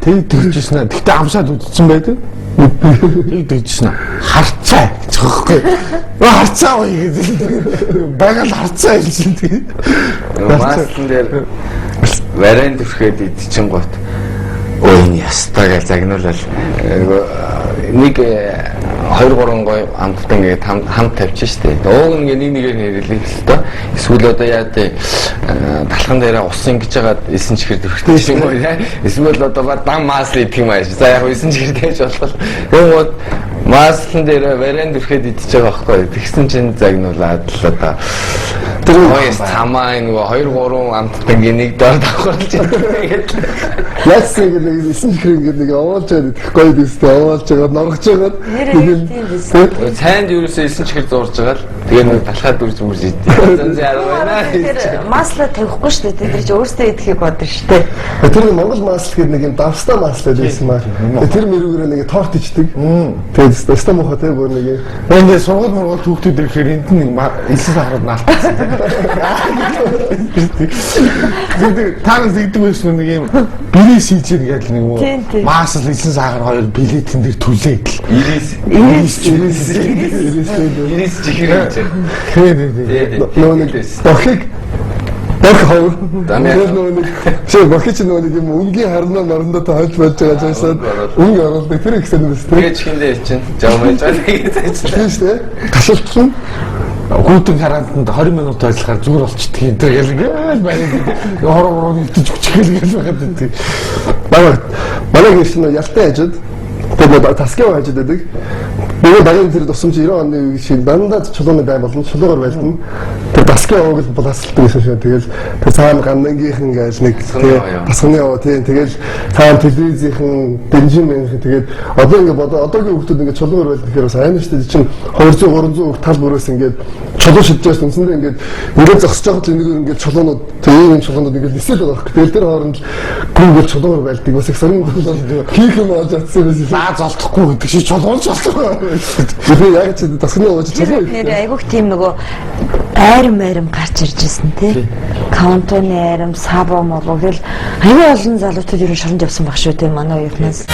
Тэгээд тэгжсэн аа. Гэтэ амсаад үдцсэн байдаг. Тэгжсэн аа. Харцаа гэж байхгүй. Харцаа уу гэдэг. Багал харцаа гэж тэгээд. Маслан дээр вариант төрхөд идчихэн гот. Өө энэ ястаа гэж загнуулаад нэг 2-3 гой амттай ингээд хамт тавьчих штеп. Ууг нэг нэгээр нэрлэх л тоо. Эсвэл одоо яа тий талхан дээрээ ус ингэж хагаад эсэн чихэр дөрөхтэй юм уу яа. Эсвэл одоо дан маслын идэх юм ааш. За яг эсэн чихэр дэж болох. Тэгмээд маслан дээрээ вариант дөрөхөд идчихэж байгаа байхгүй. Тэгсэн чинь загнуулаад л одоо тэр хоёс цамаа нэг 2-3 амттай ингээд нэг дор давхарлаж ингээд яасан гэдэг эсэн чихэр ингээд нэг овоолж байгаа гоё дэстэй овоолж байгаа норгож байгаа. Цайнд ерөөсөө эсэн чихэр зурж байгаа л тэгээ нэг талхаад дүрж мөрж идэв. Зэн яруу байна. Тэр масла тавихгүй шүү дээ. Тэр чинь өөрсдөө идэхийг бодно шүү дээ. Тэр Монгол масл гэдэг нэг юм давстаа масл байсан маа. Тэр мөрөөгөө нэг торт ичдэг. Тэгээд давстаа мохоо тэг бүр нэг. Ингээд сургууль мөргөл хүүхдүүд ирэхээр энд нэг элсэн хараад наалтсан. Тагс гэдэг байсан нэг юм бирээс хийж иргээл нэг юм. Масл элсэн сахар хоёр билетэн дээр түлээд л. Ирээс чихэр гэж. Нөө нэг бохиг хав. Нөө нэг бохич нөө нэг юм өнгийн харнаа норондоо тайлж байж байгаа жаасаад өнг оруулдаг тэр их санагдсан. Тэгээд чихэндээ чинь жавмаж байгаа гэж ажиллаа шүү дээ. Гашилтсан. Гүйтэн харантанд 20 минут ажиллахаар зүгээр болчдөг юм. Тэр яг байна. Хороо нэгтэж өчгөл байгаад байдаг. Манай гэрч нь ялтай ажид. Тэгээд таскаа ажид байдаг. Нөгөө багийн тэр тусамж 90 оны үе шиг дандаа чулууны бай болон чулуугаар байлдан тэр таскаа уугал булаасалдаг гэсэн шиг. Тэгэл тэр цаана гандангийнхан гэж нэг тасганы яваа тийм. Тэгэл цаана телевизийнхэн бенжимэнхэн тэгээд одоо ингээд одоогийн хүмүүс ингээд чулуугаар байлдаг гэхээр бас аймаг шүү дээ. Чинь 200-300 их тал бүрээс ингээд чулуу шидчихээс үндсэндээ ингээд зогсож байгаа чинь ингээд чулуунууд тийм чулуунууд ингээд нисээд байгаа. Тэгэл тэр хооронд гүнгэл чулуугаар байлдаг. Бас их сарын хийх юм болж атсан байсан. Наа золтохгүй гэдэг шиг чулуунч болчихсон. Би яг ч тасганы ууж чулуу. Тэр айгуух тийм нөгөө айрам гарч ирж ирсэн тий. Каунтоны айрам, сабо мобо гэл аюу олон залуучууд ер нь шоронд явсан баг шүү тий манай уянаас.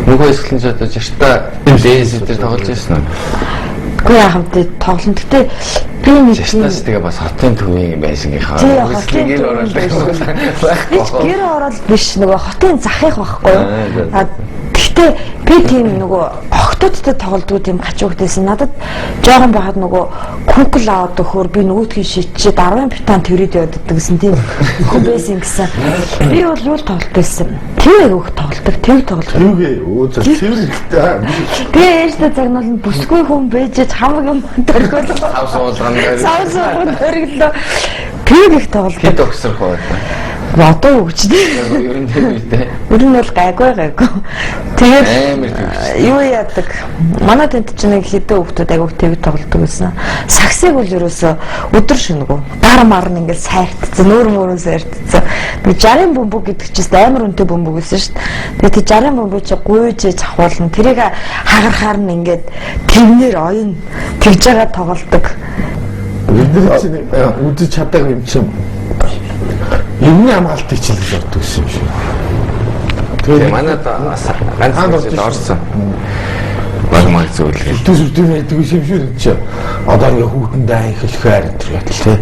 Нөгөө эсгэлэн ч одоо жишта дэс дээр тоглож байсан уу? Үгүй яхамтай тоглоно. Гэтэ би нэг жиштас тэгээ бас хотын төвийн байшингийнхаа гэр ороод биш нөгөө хотын захих байхгүй юу? Гэхдээ би тийм нөгөө охтуудтай тоглодгоо тийм гачигдээсэн. Надад жоохон байхад нөгөө кукл аваад өгөхөр би нөгөөдхийг шийдчихэд 10 битан төрөд явдаг гэсэн тийм хүн байсан гэсэн. Би бол юу тоглолтойсэн. Тэр өөх тоглолдог. Тэр тоглолдог. Юугээ өө зөвхөн би ээжтэй загнуул нь бүсгүй хүн бэж хамаг юм төргөл. Савсуулган дээр. Савсуулган төргөлөө. Тэр их тоглолдог. Хэд өгсөрх вэ? Одоо хөгждөг. Ер нь тэр үедээ. Ер нь бол гайгүй. Тэгээд Амар төвчтэй. юу яадаг? Манай тэнд чинь нэг хэдэн хүүхдүүд айгуух тэв тоглодог гэсэн. Саксыг бол ерөөсө өдөр шөнөгөө дар марна ингээд сайртцсан, нүүр мөрөн сайртцсан. Би 60 бөмбөг гэдэг чинь амар үнэтэй бөмбөг гэсэн шүү дээ. Тэгээд 60 бөмбөг чи гуйж цавхуулна. Тэрийг хагарахаар нь ингээд тэрнэр оён тэгж байгаа тоглодог. Бид чинь үдэж чаддаг юм чинь. Юмны хамгаалтыг чинь л ордог юм шиг. Тэгээ манайд бас ганц жил орсон. Багмаг зөвлөг. Төсөвдөв байдаг юм шиг чи. Одоо ингээ хүүхэндээ айн хэлэхээр тэр яа тий.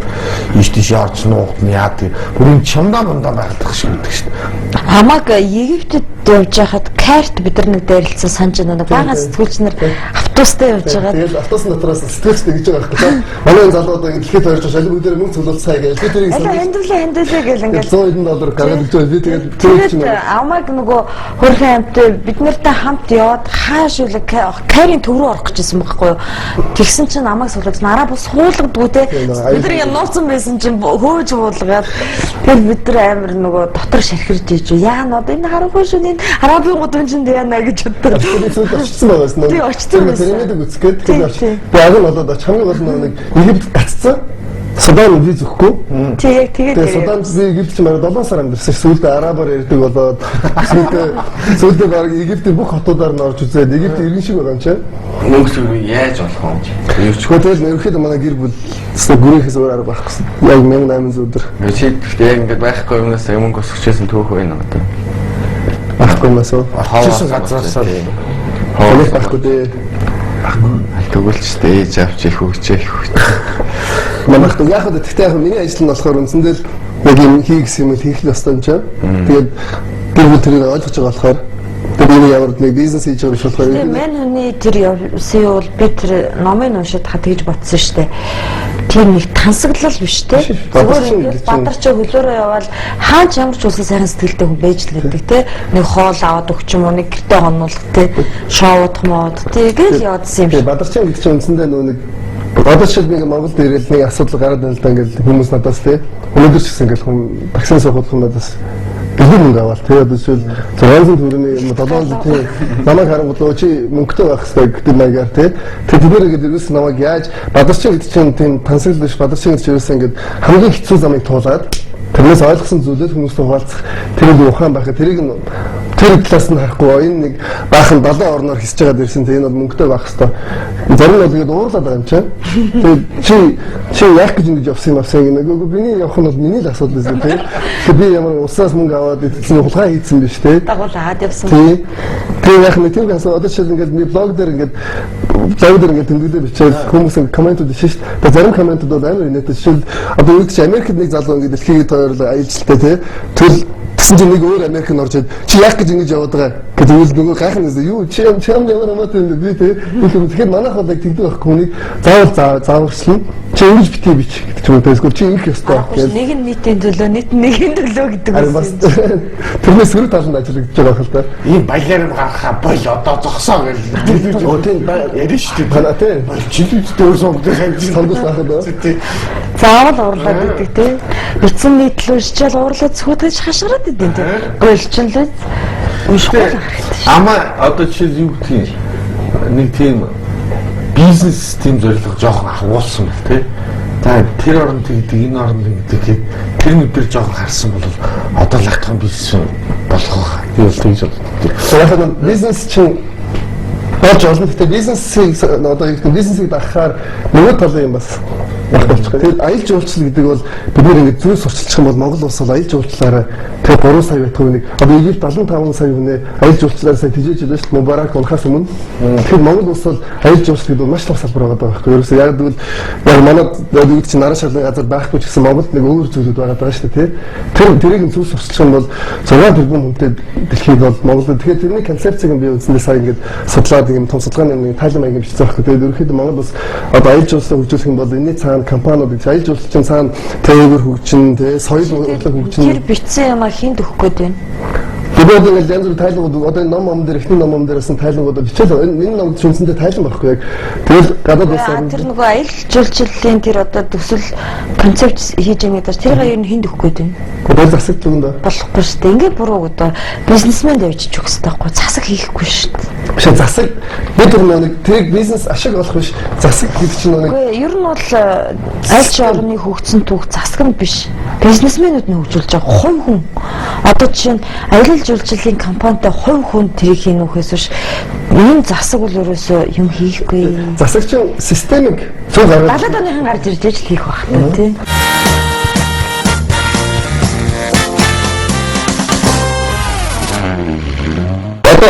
Ийш тийш орж нуугтны яа тий. Бүрэн чамдаа мундаа байхдах шиг гэдэг шүү дээ. Хамаг Египтэд явж байхад карт бид нар нэг дайрлцсан санаж байна. Бага сэтгүүлч нар автобустай явж байгаа. Тэгээд автобусны дотроос сэтгүүлчтэй гэж байгаа хэрэг. Манай залууд ингэ дэлхийд хоёрч шалгуу бүгд мөнгө цуглуулсан сая гэж. Би тэрийг хандуулаа гэл ингээл $100 гаргаад өгч байгаа. Би тэгээд амаг нөгөө хөрхэн амтай бид нартай хамт яваад хааш үлэг карийн төв рүү орох гэжсэн байхгүй юу. Тэгсэн чинь амаг суулгаж нараа бус хуулгадгүй те. Бид нар яг нууцсан байсан чинь хөөж уулгаад тэгээд бид нар амар нөгөө дотор шархирж ийж яа нод энэ харахгүй шүү энэ арабын гудамж чинь яана гэж боддог. би зөв очсон байгаас нөө. Тий, очсон байсан. Тэрнэдэг үсгээд тэгээд би агын болоод хамгийн гол нэг Египт гацсан. Судан үгүй зөвхгүй. Тий яг тэгээд Судан би Египт ч мараа 7 сар амьдсан. Сүүлдээ арабаар ярьдаг болоод сүүлдээ баг Египтийн бүх хотуудаар нь орж үзээд Египт иргэн шиг байгаа юм чинь. Мөнгө сүргүй яаж болох юм. Юучгүй тэгэл ерөөхдөө манай гэр бүл гүрийнхээс өөр арга байх гэсэн. Яг 1800 өдөр. Чи яг ингээд байхгүй юмнаас мөнгө өсгөжсэн түүх байна одоо. Байхгүй мас уу? Хаваа газаасаа Хаваа байхгүй дээ. Тэгвэл ч ээж авч их хөгжөөх. Манайх яг л тэгтээ яг миний ажил нь болохоор үндсэндээ л яг юм хийх юм хийх л ёстой юм чинь. Тэгээд гэр бүл тэрийг ойлгож байгаа болохоор тэгээд ямар нэг бизнес хийж байгаа болохоор тэгээд мань хүний тэр явсан бол би тэр номыг уншаад хаа тэгж бодсон шүү дээ. Тэр нэг тансаглал биш те. Зүгээр бадарч хөлөөрөө яваад хаач ямар ч улсын сайхан сэтгэлтэй хүн байж л гэдэг те. Нэг хоол аваад өгч юм уу, нэг гэртээ хонуулах те. Шоуд мод тэгэл яваадсан юм. Тэгээд бадарчин гэдэг чинь үндсэндээ нөө нэг одоо ч нэг Монголд ирэл нэг асуудал гараад байна л да ингээл хүмүүс надаас те. Өнөөдөр ч гэсэн ингээл хүн таксин суух надаас бэлэн мөнгө аваад тэгээд эсвэл 600 төгрөгийн 700 тий намайг харангуй чи мөнгөтэй байх хэрэгтэй гэдэг маягаар тий тэдгээр гэдэг ерөөс намайг яаж бадарчин гэдэг чинь тийм тансаглал биш бадарчин гэж ерөөс ингээд хамгийн хэцүү замыг туулаад тэрнээс ойлгосон зүйлээ хүмүүстэй хуваалцах тэр нь ухаан байхад тэрийг нь тэр талаас нь харахгүй энэ нэг баахан 7 орноор хисэж байгаа дэрсэн тийм энэ бол мөнгөтэй байх хэрэгтэй. Зарим нь тэгээд уурлаад байгаа юм чинь. Тэгээд чи яах гэж ингэж явсан юм авсан гэнэ. Үгүй биний явах нь бол миний л асуудал байсан тийм. Тэгээд би ямар усаас мөнгө аваад эцэс хулгай хийсэн биш тийм. Дагуулаад явсан. Тийм. Тэгээд яах нь тийм гэсэн одоо чинь ингээд би блог дээр ингээд тэмдэглэдэг бичээд хүмүүс комментууд хийж шээ. Тэгээд зарим комментууд бол амар инээдтэй жишээл одоо юу гэж Америкт нэг залуу ингээд дэлхийд тойрлоо аялжлаа тийм. Тэгэл тэгсэн чинь нэг өөр Америк нь орж ирээд чи яах гэж ингэж яваад байгаа гэдэг үйл нөгөө гайхна гэсэн юу чи ямар амт юм би тийм тэгэхээр манайх бол яг тэгдэг байхгүй хүнийг зааварчлан чи ингэж битгий бич гэдэг ч юм уу эсвэл чи ингэх ёстой гэж нэг нь нийтийн төлөө нийтийн төлөө гэдэг бас тэрнээс сөрөг таланд ажиллагдаж байгаа хэл та ийм баялаар гаргахаа бол одоо зогсоо гэж тийм ярина шүү дээ. Танаа тийм жилүүдтэй өөрсөө сонгож байхад заавал уурлаад гэдэг тийм эцэн нийтлүү шичээл уурлаад сүйтгэж хашгираад идэв тийм гөлчнлээ уншгүй харагдаж. Ама одоо чи юу гэх юм нэг тийм бизнес тийм зорилго жоохон ахуулсан бэл тий. За тэр оронд гэдэг энэ оронд гэдэг тэр нүдээр жоохон харсан бол одоо лахтхан бизнес болох би бол тэгж боддог. Тэгэхээр бизнес чинь болж олно. Гэхдээ бизнесийг одоо бизнесийг дахахаар нөгөө талын юм бас яг болчих. Тэгээд аялал жуулчлал гэдэг бол бид нэр ингэ зүй сурчилчих юм бол Монгол улс бол аялал жуулчлалаараа тэгээд 3 сая байтгүй нэг одоо Египт 75 сая хүнээ аялал жуулчлалаар сая тижээж илээ шүү дээ. Мубарак унахаас өмнө. Тэгэхээр Монгол улс бол аялал жуулчлал гэдэг маш их салбар байгаа байхгүй. Ерөөсөө яг тэгвэл яг манад юу чинь наран шалгын газар байхгүй ч гэсэн Монголд нэг өөр зүйлүүд байгаа шүү дээ. Тэрийг зүй сурчилчих юм бол 6 тэрбум хүнтэй дэлхийд бол Монголд тэгэхээр тэрний концепцийг би үзсэндээ сая ингэ судлаад юм том судалгааны нэг тайлан маяг бичсэн байхгүй. Тэгээд ерөөхдөө Монгол улс одоо аялал жуулчлалыг хөгжүүлэх юм бол энэний цаана компаниуд аялал жуулчлалын цаана тээвэр хөгжин, соёл урлаг хөгжин. Тэр бичсэн юм а хинд өгөх гээд байна. Тэгээд ингээд янз бүрийн тайлбарууд одоо ном дээр эхний ном дээрээс нь тайлбарууд бичээд энэ ном үнсэндээ тайлбар байхгүй яг. Тэгэл гадаад улсаар тэр нөгөө аялал жуулчлалын тэр одоо төсөл концепт хийж байгаа гэдэг тэр хоёр нь хүнд өгөхгүй дээ. Гол засаг зүгэнд Болохгүй шүү дээ. Ингээд буруу одоо бизнесмен дэвжиж өгөх хэрэгтэй байхгүй засаг хийхгүй шүү дээ. биш засаг бид нэг тэрийг бизнес ашиг болох биш засаг гэдэг чинь нэг Ер нь бол аль ч орны хөгжсөн түүх засаг нь биш. Бизнесмэнүүд нь хөгжүүлж байгаа хувь хүн. Одоо жишээ нь аялал жуулчлалын компанитай хувь хүн тэрийг хийнөхөөс биш энэ засаг бол ерөөсөө юм хийхгүй. засаг чинь системик зөв гаргаж 70 оныхан гарч ирж ижил хийх байх тий.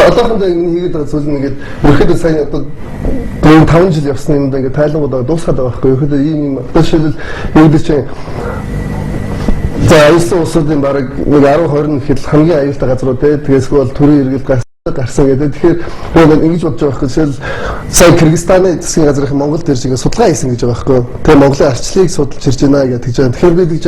одоохондоо хийгээд байгаа зүйл нь ингээд ерөөхдөө сайн одоо 4-5 жил явсны юмд ингээд тайлбаруудаа дуусгаад байгаа байхгүй ерөөхдөө ийм одоо жишээлбэл үүдэж чинь за аюулсан улсуудын бараг нэг 10-20 гэхэд хамгийн аюултай газрууд те тэгээс бол төрийн иргэл гарсан гэдэг. Тэгэхээр нөгөө ингэж бодож байгаа байхгүй жишээл сая Кыргызстаны засгийн газрын Монголд ирж ингээд судалгаа хийсэн гэж байгаа байхгүй. Тэгээ Монголын арчлыг судалж ирж байна гэж тэгж байгаа. Тэгэхээр би тэгж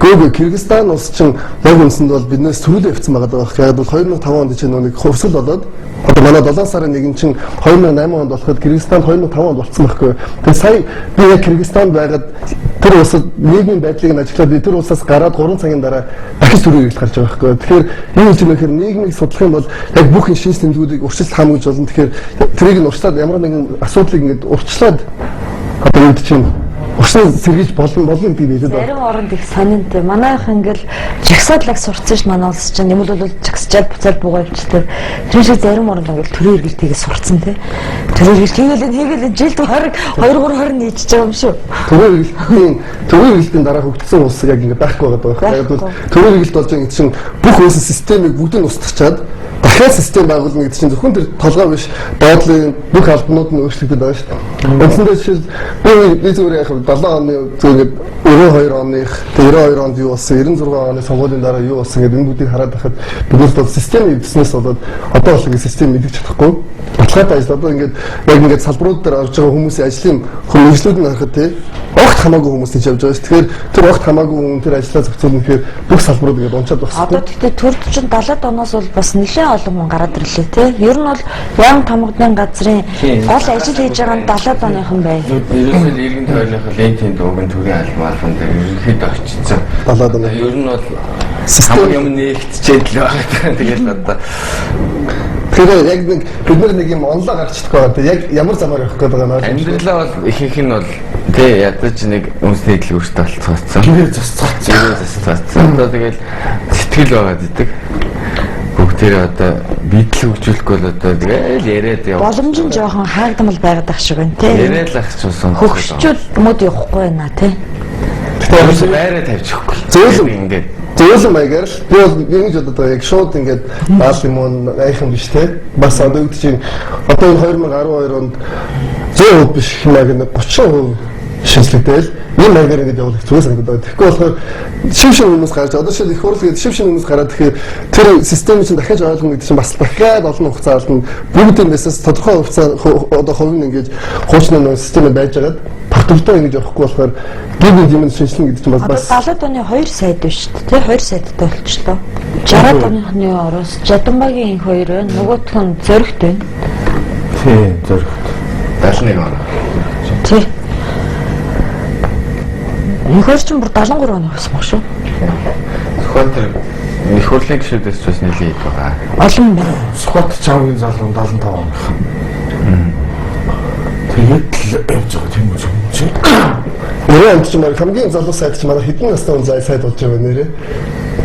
гөөг Кыргызстан улс чинь яг үндсэнд бол биднээс төрүүлээ явцсан байгаа байхгүй. Яг бол 2005 онд чинь нэг хувьсгал болоод одоо манай 7 сарын 1 чинь 2008 онд болоход Кыргызстан 2005 онд болцсон байхгүй. Тэгээ сая би яг Кыргызстанд байгаад тэр улсад нийгмийн байдлыг ажиглаад тэр улсаас гараад 3 цагийн дараа дахиж төрийн иргэл гарч байгаа байхгүй. Тэгэхээр энэ юм хэрэг нийгмийг судлах юм бол яг бүх шинж тэмдгүүдийг урьдчилж хамгаалж болно. Тэгэхээр тэрийг нь урьдчилаад ямар нэгэн асуудлыг ингээд урьдчилаад одоо үед чинь урьдчилан сэргийж болно гэдэг хэлээд байна. Зарим оронд их сонинтэй. Манайх ингээл жагсаадлаг сурцсан ш манай улс чинь юм бол жагсчаад буцаад бугаавчдаг. Тэр шиг зарим оронд ингээл төрийн эргэлтийг сурцсан тий. Төрийн эргэлт хийгээл жилд 2-3 нийцж байгаа юм шүү. Төрийн эргэлтийн дараа хөгжсөн улс яг ингээд байхгүй байгаа байхгүй. Яг бол төрийн эргэлт болж байгаа чинь бүх улсын системийг бүгдийг устгачаад дахиад систем байгуулна гэдэг чинь зөвхөн тэр толгой биш байдлын бүх албанууд нь өөрчлөгдөж байгаа шүү дээ. Үндсэндээ жишээл би зүгээр яг 7 оны зүгээр 92 оных 92 онд юу болсон 96 оны сонгуулийн дараа юу болсон гэдэг энэ бүгдийг хараад байхад биднээс бол системийн бизнес болоод одоо бол ингэ систем мэдэж чадахгүй. Баталгаатай ажил одоо ингээд яг ингээд салбарууд дээр орж байгаа хүмүүсийн ажлын хэмжлүүд нь харахад тий огт хамаагүй хүмүүс хийж явж байгаа шүү. Тэгэхээр тэр огт хамаагүй хүн тэр ажлаа зохицуулна гэхээр бүх салбарууд ингээд унчаад багсдаг. Одоо тэгтээ төрд чинь 70-ад оноос бол бас нэлээд олон хүн гараад ирлээ тий. Ер нь бол яам тамгадны газрын гол ажил хийж байгаа нь 70-ад оныхан байна. Ерөнхийдөө иргэн тойрныхоо лентийн дуугийн төрийн албан дээр ерөнхийдөө очсон. 70-ад оны. Ер нь бол систем юм нэгтчихэд л байгаа. Тэгээд одоо тэгэхээр яг нэг бид нэг юм онлоо гарчдаг байгаа. Яг ямар замаар явах гэдэг байгаа юм. амьдралаа бол ихэнх нь бол тий ядаж нэг үндэсний дэлгүүртээ болцсон. Гэрээ засцсан. Одоо тэгэл сэтгэл байгаа гэдэг. Бүгдээр одоо бидл хөгжүүлэхгүй бол одоо тэгэл яриад яв. Боломж нь жоохон хаагдмал байгаад ах шиг байна тий. Яриад л ах ч усан. Хөгжчүүд мод явахгүй байна тий. Тэгэхээр байраа тавьж өгөхгүй. Зөөлөн ингээд зөөлөн маягаар л би бол ингэж бодод байгаа яг шууд ингээд баал юм айхан биш те бас одоо үүд чинь одоо энэ 2012 онд 100% биш хэмээг нэг 30% шинжлэхдээ энэ маягаар ингэж явуулах зүгээр санагдаад байна. Тэгэхгүй болохоор шив хүмүүс гарч одоо шил их хурлгээд шив хүмүүс гараад тэгэхээр тэр системийг чинь дахиж ойлгоно гэдэг чинь бас дахиад олон хугацаа алдна. Бүгдийн дэсээс тодорхой хугацаа одоо хувь нь ингэж хуучны системд байж байгаад тогтвортой ингэж явахгүй болохоор гинт юм шинжилнэ гэдэг чинь бас 70-ад оны 2 сайд биш шүү дээ. 2 сайдтай болчихлоо. 60-ад оны ороос Жадамбагийн энэ хоёр байна. Нөгөөх нь Зоригт байна. Тийм, Зоригт. 71 он. Тий. Энэ хоёр ч бүр 73 оны болсон баг шүү. Зөвхөн тэр их хурлын гишүүдээс ч бас нэлээд байгаа. Олон байна. Сухбат чамгийн залуу 75 он. Тэгээд л явж байгаа тийм үү чи. нэрээ амт ч маань хамгийн залуу сайд ч манай хэдэн настай хүн сайд болж байгаа нэрээ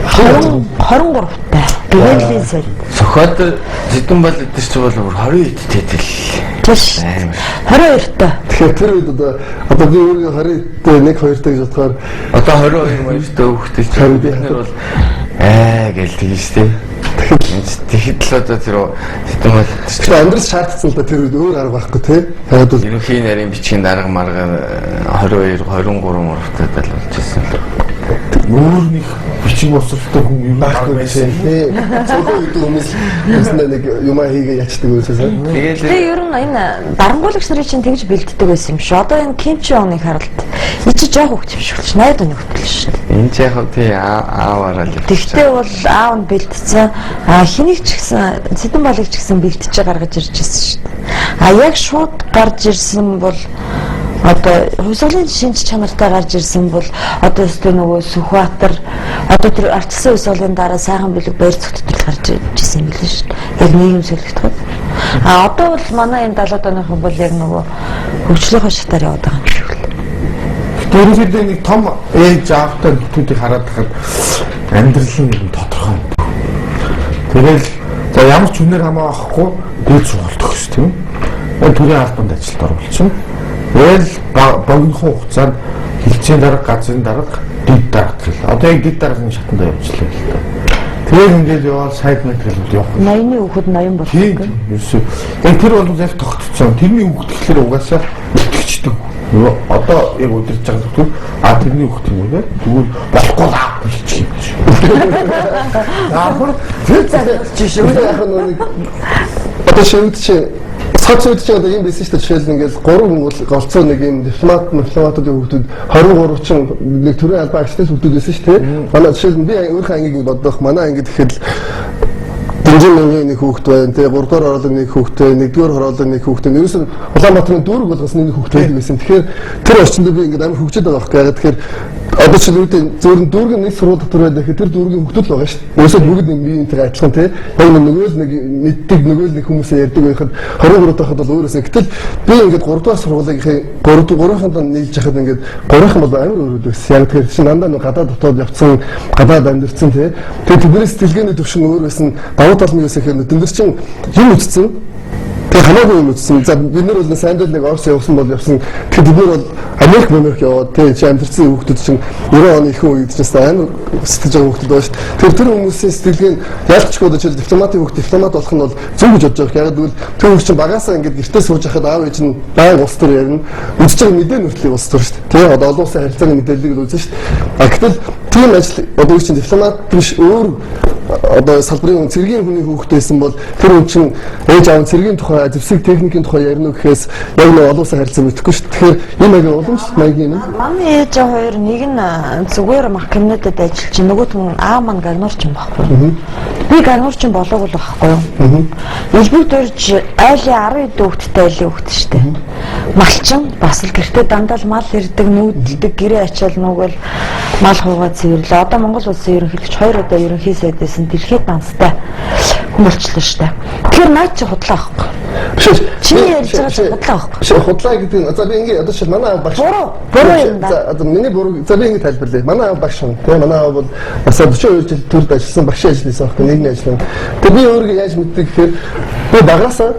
23 таа. Гэрээлийн сайд. Сохот зэдэн бол өдөр чи бол 20 эдтэй тэл. Тэш. 22 таа. Тэгэхээр тэр үед одоо би өөрөө 20-д 1-2 гэж бодохоор одоо 22 моёстой хөвгтэй ч бид нар бол гэж тэгж штэ. Тэгэхэд л одоо тэр зэдэн бол тэгэхээр амьдрал шаардсан л да тэр үед өөр арга байхгүй тий. Тэгээд бол ерөнхий нарийн бичгийн дарга марга 22 23 мөрөвтэй болж ирсэн л. өөр нэг бичиг боловсролтой хүн юм байхгүй байсан тий. Цогоо гэдэг хүмүүс нэг юм хийгээ ячдаг байсан. Тэгээ ер нь энэ дарангуулагч нарын чинь тэгж бэлддэг байсан юм шүү. Одоо энэ Ким Чон Уныг харалт. И чи жоох хөвчвшүүлж найд өний хөтөл шүү. Энэ ч яг тий ааваараа л. Тэгтээ бол аав нь бэлдсэн. Хэнийг ч гэсэн Сэдэн балыг ч гэсэн бэлтэж гаргаж ирж байсан шүү. Яг шууд гарч ирсэн бол одоо хувьсгалын шинж чанартай гарч ирсэн бол одоо өстө нөгөө Сүхбаатар одоо тэр ардчилсан хувьсгалын дараа сайхан бэлэг баяр зүгттэл гарч ирсэн юм билээ шүү. Яг нийгэм солигдоход. Одоо бол манай энэ 70-аад оныхон бол яг нөгөө хөгжлийнхөө шатаар яваад байгаа юм шиг л. Тэрнийхээ нэг том ээж аавтай бүтэдийг хараад тахад амьдрал нь нэг тодорхой. Тэгэл за ямар ч үнээр хамаахгүй дээд сургалт өгч тийм. Төрийн албанд ажилд оруулчихна. Тэгэл богинохон хугацаанд хилцээний дарга, газрын дарга, дэд дарга гэл. Одоо яг дэд даргын шатанд явуулчихлаа л да. Тэгээд ингээд яваад сайд материалууд явах. 80-ны хүүхэд 80 болох гэх. Юусе. Тэр бол яг тогтцсон. Тэрний хүүхэд гэхэлэр угаасаа итгэждэг. Одоо яг удирж байгаа зүг тэрний хүүхэд юм уу? Тэгвэл болохгүй лаа гэж юм шиг. Тэр цагт чи шүү. Одоо шивд чи цацууд ч одоо юм байсан шүү дээ. Жишээл ингээл 3 хүн бол голцоо нэг юм дипломатуудын хүүхдүүд 20-30 нэг төрийн албан агчтай хүүхдүүд байсан шүү дээ. Манай жишээл би өөрийнхөө ангийг бодох манай анги гэхэд дэмжин нэг хүүхд байна. Тэгээ 3 дугаар хороолын нэг хүүхдтэй, 1-р хороолын нэг хүүхдтэй. Ерөөс нь Улаанбаатарын дүүрэг болгосны нэг хүүхд байдаг байсан. Тэгэхээр тэр орчинд би ингээд амар хөгжөөд байгаа хэрэг. Тэгэхээр одоо ч үүдээ зөвхөн дүүргийн нэг сургууль дотор байдаг. Тэр дүүргийн хүүхдүүд л байгаа шүү дээ. Ерөөсөө бүгд нэг биеийнтэй адилхан тий. Яг нөгөө л нэг мэддэг нөгөө л нэг хүмүүсээ ярьдаг байхад 23 тахад бол өөрөөсөө гэтэл би ингээд 3 дугаар сургуулийн 3-ын нийлж яхад ингээд 3-ын бол амар өөр байсан. Яг тэр чинь дандаа нэг гадаад дотоод явцсан, гадаад амьдэрсэн тий. Тэгээд тэдний сэтгэлгээний төвшин өөр байсан. Давуу тал нь юу гэхээр тэнд чинь юм үтцсэн. Тэгээ хамаагүй юм үтцсэн. За бид нар бол сайндал нэг Орос явсан бол явсан. Тэгэхээр бид нар бол Америк яваад тий чи амьдэрсэн хүүхдүүд чинь 90 оны ихэнх үед ч амар сэтгэж байгаа хүүхдүүд байна шүү дээ. Тэр хүмүүсийн сэтгэлгээ нь ялцчгүй одоо жишээл дипломатын хүүхд дипломат болох нь бол зөв гэж бодож байгаа. Яг тэгвэл тэр хүүхд чинь багасаа ингээд гэртээ сууж байхад аав ээж нь байнга улс төр ярина. Үдчихэж байгаа мэдээ нүртлийг улс төр шүү дээ. Тэгээ одоо олон улсын харилцааны мэдээллийг үзэн шүү дээ. Гэтэл тийм ажил одоо чинь дипломат биш өөр одоо салбарын цэргийн хүний хүүхэд байсан бол тэр хүн чинь ээж аав цэргийн тухай зэвсэг техникийн тухай ярина гэхээс яг нэг олон улсын харилцаа мэдэхгүй шүү. Тэгэхээр энэ маягийн уламж маягийн юм. Манай ээж аав хоёр нэг нь зүгээр макинетэд ажиллаж чинь нөгөөт нь аав маань гагнуурчин байхгүй. Би гагнуурчин болоогүй л байхгүй юу. Илбэг дөрж айлын 10 дүүхттэй айлын хүүхэд шүү дээ. Малчин бас л гэртээ дандаа л мал ирдэг, нүүдэлдэг, гэрээ ачаал нүгэл мал хуугаа цэвэрлээ. Одоо Монгол улсын ерөнхийлөгч 2 удаа ерөнхий сайд байсан дэлхийд данстай хүн болчихлоо шүү дээ. Тэгэхээр наад чи худлаа байхгүй. Биш. Чиний ярьж байгаа чи худлаа байхгүй. Биш худлаа гэдэг нь за би ингээ одоо шил манай аав багш. Буруу юм да. За одоо миний буруу за би ингээ тайлбарлая. Манай аав багш юм. Тэгээ манай аав бол бас 42 жил төрд ажилласан багшийн ажлынсан байхгүй нэгний ажил. Тэгээ би өөрөө яаж мэддэг гэхээр би багасаа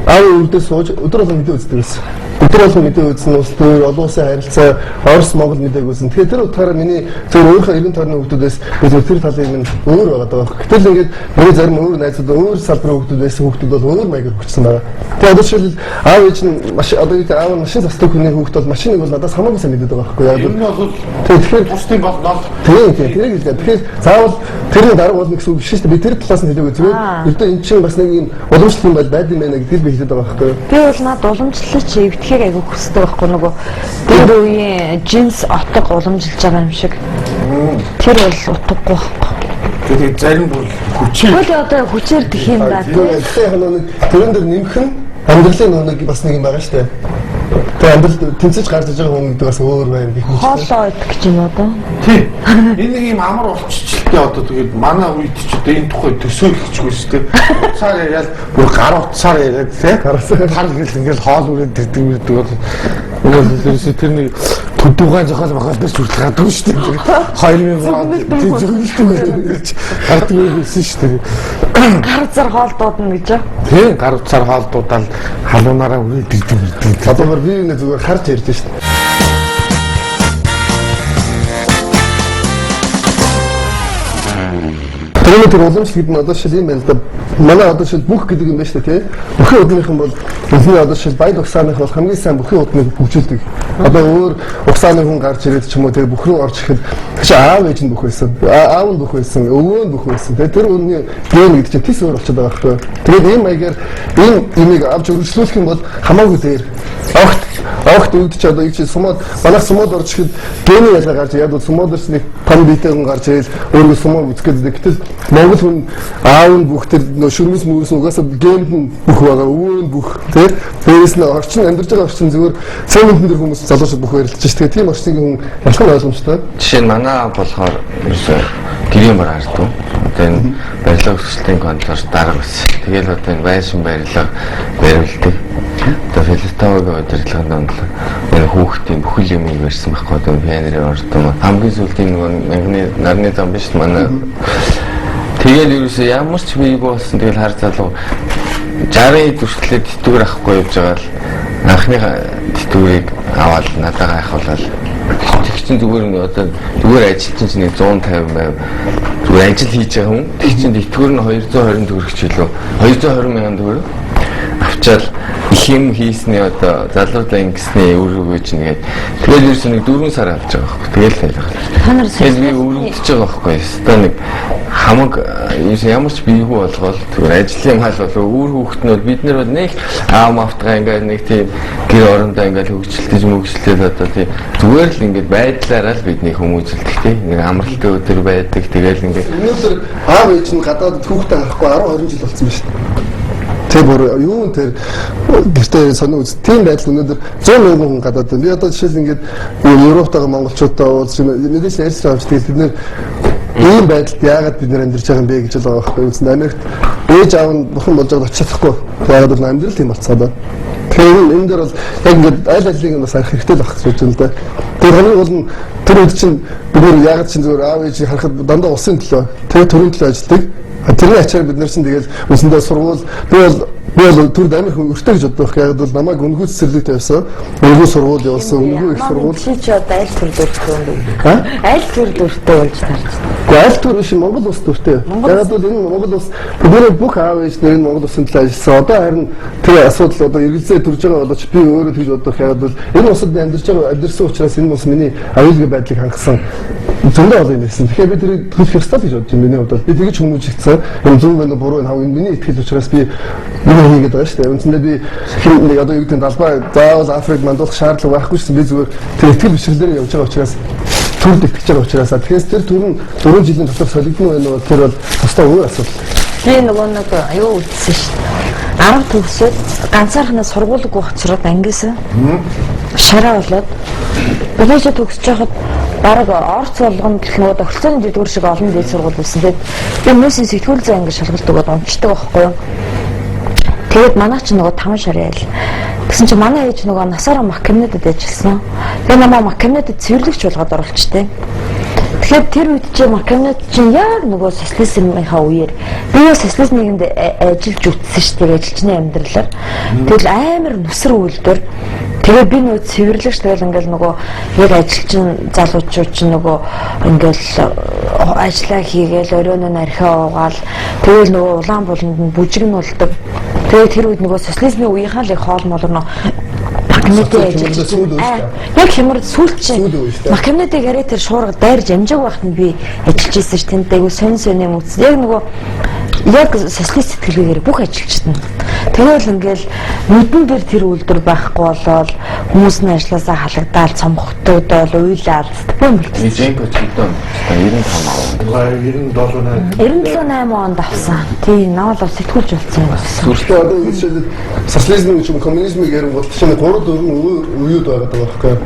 аав өвдөө сууж өдөр болгон мэдээ үздэг байсан. Өдөр болгон мэдээ үзсэн улс төр олон улсын харилцаа Орос Монгол мэдээг үзсэн. Тэгэхээр тэр утгаараа миний зөв өөрийнхөө 90 тонны хүүхдүүдээс би тэр талын минь өөр байгаа даа. Гэтэл ингээд миний зарим өөр найзууд өөр салбарын хүүхдүүд байсан хүүхдүүд бол өөр маягаар хөгжсөн байгаа. Тэгээ одоо жишээл аав ээж нь одоо аав нь машин застдаг хүний хүүхд бол машиныг бол надаас хамаагүй сайн мэддэг байгаа байхгүй яг. Тэгэхээр бусдын болнол. Тийм тэрийг хэлээ. Тэгэхээр заавал тэрний дарга болно гэсэн үг биш шүү дээ. Би тэр талаас нь хэлээгүй зүгээр. Ердөө эн чинь бас нэг юм уламжлалт юм байл байд юм байна гэдгийг би хэлээд байгаа байхгүй. Би бол над уламжлалч эвдэхийг айгүй хүсдэг байхгүй нөгөө тэр үеийн джинс отго уламжилж байгаа юм шиг. Тэр бол утгагүй байхгүй. Тэгээд зарим бүр хүчээр. Хөөе одоо хүчээр дэх юм да. Тэрэн дээр нэмэх нь амьдралын нэг бас нэг юм байгаа шүү дээ. Тэгээ амьдрал тэнцэж гарч иж байгаа хүн гэдэг бас өөр байна гэх юм. Хоолоо идэх гэж юм одоо. Тийм. Энэ нэг юм амар болчихчихлээ одоо тэгээд манай үед ч одоо энэ тухай төсөөл хийчихгүй шүү дээ. Уцаар яриад бүр гар утсаар яриад тийм. Гар гэл ингээл хоол үрээд дэрдэг мэрдэг бол тэр нэг төдөөгаа зохиол махаас хүртэл гадаг шүү дээ. 2000 он зөвлөлтөө гардаг байсан шүү дээ. Гар утсаар хоол дуудана гэж. Тийм гар утсаар хоол дуудаал халуунаараа үрээд дэрдэг. Одоо би нэг зүгээр харж ярьж шүү дээ. Тэр уламжлалт гэдэг нь одоо шил юм байна л да. Манай одоо шил бүх гэдэг юм байна шүү дээ тий. Бүхэн удмынхан бол бидний одоо шил баяд угсааных бол хамгийн сайн бүхэн удмыг хөгжүүлдэг. Одоо өөр угсааны хүн гарч ирээд ч юм уу тэгээ бүх рүү орж ирэхэд чи аав ээж нь бүх байсан. Аав нь бүх байсан, өвөө нь бүх байсан. Тэгээ тэр үнний ген гэдэг чинь тис өөр болчиход байгаа байхгүй. Тэгээд ийм маягаар ийм имийг авч өргөжлүүлэх юм бол хамаагүй дээр. Огт үед ч одоо их сумод манайх сумод орж ихэд гений ялгаа гарч яг сумодорч нэг том биетэй хүн гарч ирэл өөрөө сумод үзэх гэдэг. Гэтэл Монгол хүн аав нь бүх тэр шүрмэс мөрөөс угаасаа генд нь бүх байгаа, өвөө нь бүх тий. Дээрээс нь орчин амьдарч байгаа орчин зүгээр цементэн дэр хүмүүс залуучууд бүх барилж шүү. Тэгээ тийм орчныг хүн ялхан ойлгомжтой. Жишээ нь манай болохоор ерөөсөө гэрийн бар хардсан. Одоо энэ барилга өсөлтийн контрол дарга байсан. Тэгэл одоо энэ байшин барилга барилдаг. Одоо философигийн удирдлагын онцлог энэ хүүхдийн бүхэл юмыг барьсан байхгүй одоо пианерын ордон хамгийн сүүлийн нэг нарны зам биш манай. Тэгэл ерөөсөө ямар ч бийгүй болсон. Тэгэл хар залуу 60 хүртлээр тэтгэвэр авахгүй явж байгаа л анхны тэтгэврийг аваад надад гайхуулаад тэгчин зүгээр нэг одоо зүгээр ажилчин чинь 150 байв зүгээр ажил хийж байгаа хүн тэгчин тэтгэвэр нь 220 төгрөг ч илүү 220 мянган төгрөг авчаал их юм хийсний одоо залуудаа ингэсний өргөгөө чинь тэгээд тэгэл ерөөс нэг 4 сар авч байгаа байхгүй тэгэл байлаа. Тэгэл би өргөдөж байгаа байхгүй өстой нэг хамаг ямар ч биегүй болгоод зүгээр ажлын хал болоо өөр хүүхднүүд бид нар бол нэг аав маавтгаа ингээд нэг тийм гэр орондоо ингээд хөгжилтөж мөгжлээд одоо тийм зүгээр л ингээд байдлаараа л бидний хүмүүжүүлдэг тийм нэг амралтын өдөр байдаг тэгэл ингээд өнөөдөр аав ээж нь гадаад хүүхдээ харахгүй 10 20 жил болсон байна шүү дээ. Тэр бүр юу тэр гэртээ сонио үз. Тийм байдал өнөөдөр 100 мянган хүн гадаад байна. Би одоо жишээл ингээд Европтойгоо монголчуудаа уулзж нэгээс ярьж байгаа юм шиг бид ийм байдалд яагаад бид нэр амьдарч байгаа юм бэ гэж л байгаа байхгүй юу? Америкт ээж аав нь бурхан болж байгаад очих чадахгүй. Тэгээд бол амьдрал тийм болцоод байна. Тэгэхээр энэ дээр бол яг ингээд аль алийг нь бас арах хэрэгтэй л багч гэж байна. Тэр хамгийн гол нь тэр үед чинь бид нэр яагаад чинь зүгээр аав ээжийг харахад дандаа усын төлөө тэр төрийн төлөө ажилладаг. Тэрний ачаар бид нар чинь тэгэл үсэндээ сургууль би бол түр дамир хүн өртөө гэж боддог. Яг бол намайг өнгөө цэцэрлэгтэй байсан. Өнгөө сургууль явуулсан, өнгөө их сургууль. Чи ч одоо аль төр дүртэй юм. Аль төр дүртэй болж тарч. Гэхдээ аль төр биш Монгол улс дүртэй. Яг бол энэ Монгол улс бидний бүх аав ээж нар Монгол улсын төлөө ажилласан. Одоо харин тэр асуудал одоо эргэлзээ төрж байгаа болооч би өөрөө тэгж бодох. Яг бол энэ улсад амьдарсан учраас энэ улс миний аюулгүй байдлыг хангасан зөндөө олон юм байсан. Тэгэхээр би тэрийг төлөх ёстой гэж бодож байна. Миний хувьд би тэгж хүмүүжигдсэн. Энэ зөв байна буруу энэ хав миний итгэл учраас би энэ хийгээд байгаа шүү дээ. Үндсэндээ би нэг одоо юу гэдэг нь талбай заавал Африк мандуулах шаардлага байхгүй шүү дээ. Би зүгээр тэр итгэл бишрэлээр явж байгаа учраас төрд итгэж байгаа учраас тэгэхээр тэр түр нь 4 жилийн дотор солигдно байна уу тэр бол тусдаа өөр асуудал. Би нөгөө нэг аюу үлдсэн шүү дээ. 10 төгсөөд ганцаархнаа сургуулийг гоцроод ангисан. Шараа болоод коллеж төгсөж байхад бараг орц болгоно гэх нөгөө төгсөөний дэдгүүр шиг олон дэд сургууль байсан. Тэгээд би хүмүүсийн сэтгүүл зай англи шалгалт өгөөд онцдог байхгүй юу. Тэгээд манай ч нөгөө 5 шар яйл. Тэгсэн чинь манай ээж нөгөө насаараа Маккенедэд ажилласан. Тэгээд намаа Маккенедэд цэвэрлэгч болгоод оруулчихтэй. Тэгэхээр тэр үед чи Маккенед чинь яг нөгөө социализмынхаа үеэр би социализм нэгэнд ажиллаж үтсэн шүү дээ ажилчны амьдралаар. Тэгэл амар нүсэр үйлдвэр. Тэгээ би нөгөө цэвэрлэгч тэгэл ингээл нөгөө яг ажилчин залуучууд чинь нөгөө ингээл ажиллаа хийгээл өрөөнөө нархиа уугаал тэгэл нөгөө улаан буланд нь бүжигнүүлдэг. Тэгээ тэр үед нөгөө социализмын үеийнхаа л хоол молорно Маккенедэд ажиллаж яг хямрал сүүлчийн Маккенедэд гараа тэр шуурга дайрж амжааг байхад нь би ажиллаж исэн ш тэнтэй сонь юм үз. Яг нөгөө яг социалист сэтгэлгээгээр бүх ажилчид нь тэгэл ингээл нүдэн дээр тэр үйлдвэр байхгүй болоод хүмүүс нь ажилласаа халагдаал цомхогдоод уйлаад тэгвэл Эженко чигдэн 97 онд авсан. Тийм наал сэтгүүлж болсон юм байна. Сүртэй одоо энэ жишээд социализм ч юм коммунизмыг ярих бол чинь 3-4 үеуд байгаа байхгүй.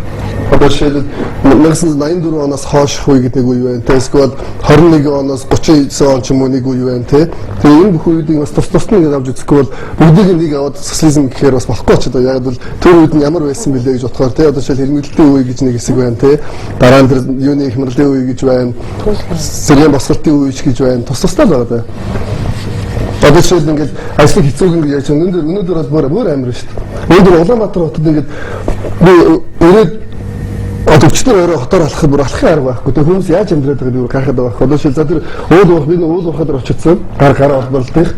Одоо жишээд 1984 оноос хойш үе гэдэг үе байна. Тэгвэл 21 оноос 39 он ч юм уу нэг үе байна те. Тэгээ энэ бүх үеийг бас тус-тусны ингээд авч үзэхгүй бол бүгдийг нэг аваад социализм гэхээр бас болохгүй ч одоо яг бол тэр үед нь ямар байсан бэлээ гэж бодохоор те. Одоо жишээл хэрмэглэлтийн үе гэж нэг хэсэг байна те. Дараа нь тэр юуны хямралын үе гэж байна. Сэргийн босгалтын үе гэж байна. Тус-тустай л байгаа. Одоо жишээл ингээд ажлыг хэцүүг гэж яаж өнөөдөр бол бүр амар шүү дээ. Өнөөдөр Улаанбаатар хотод ингээд би өрөөд өчтөр өөрөө хотоор алхахад бүр алхахын арга байхгүй. Тэр хүмүүс яаж амьдраад байгааг би гайхаад байгаа байхгүй. Одоо жишээл за тэр уул уурхад очсон. Гараа олборлтыг.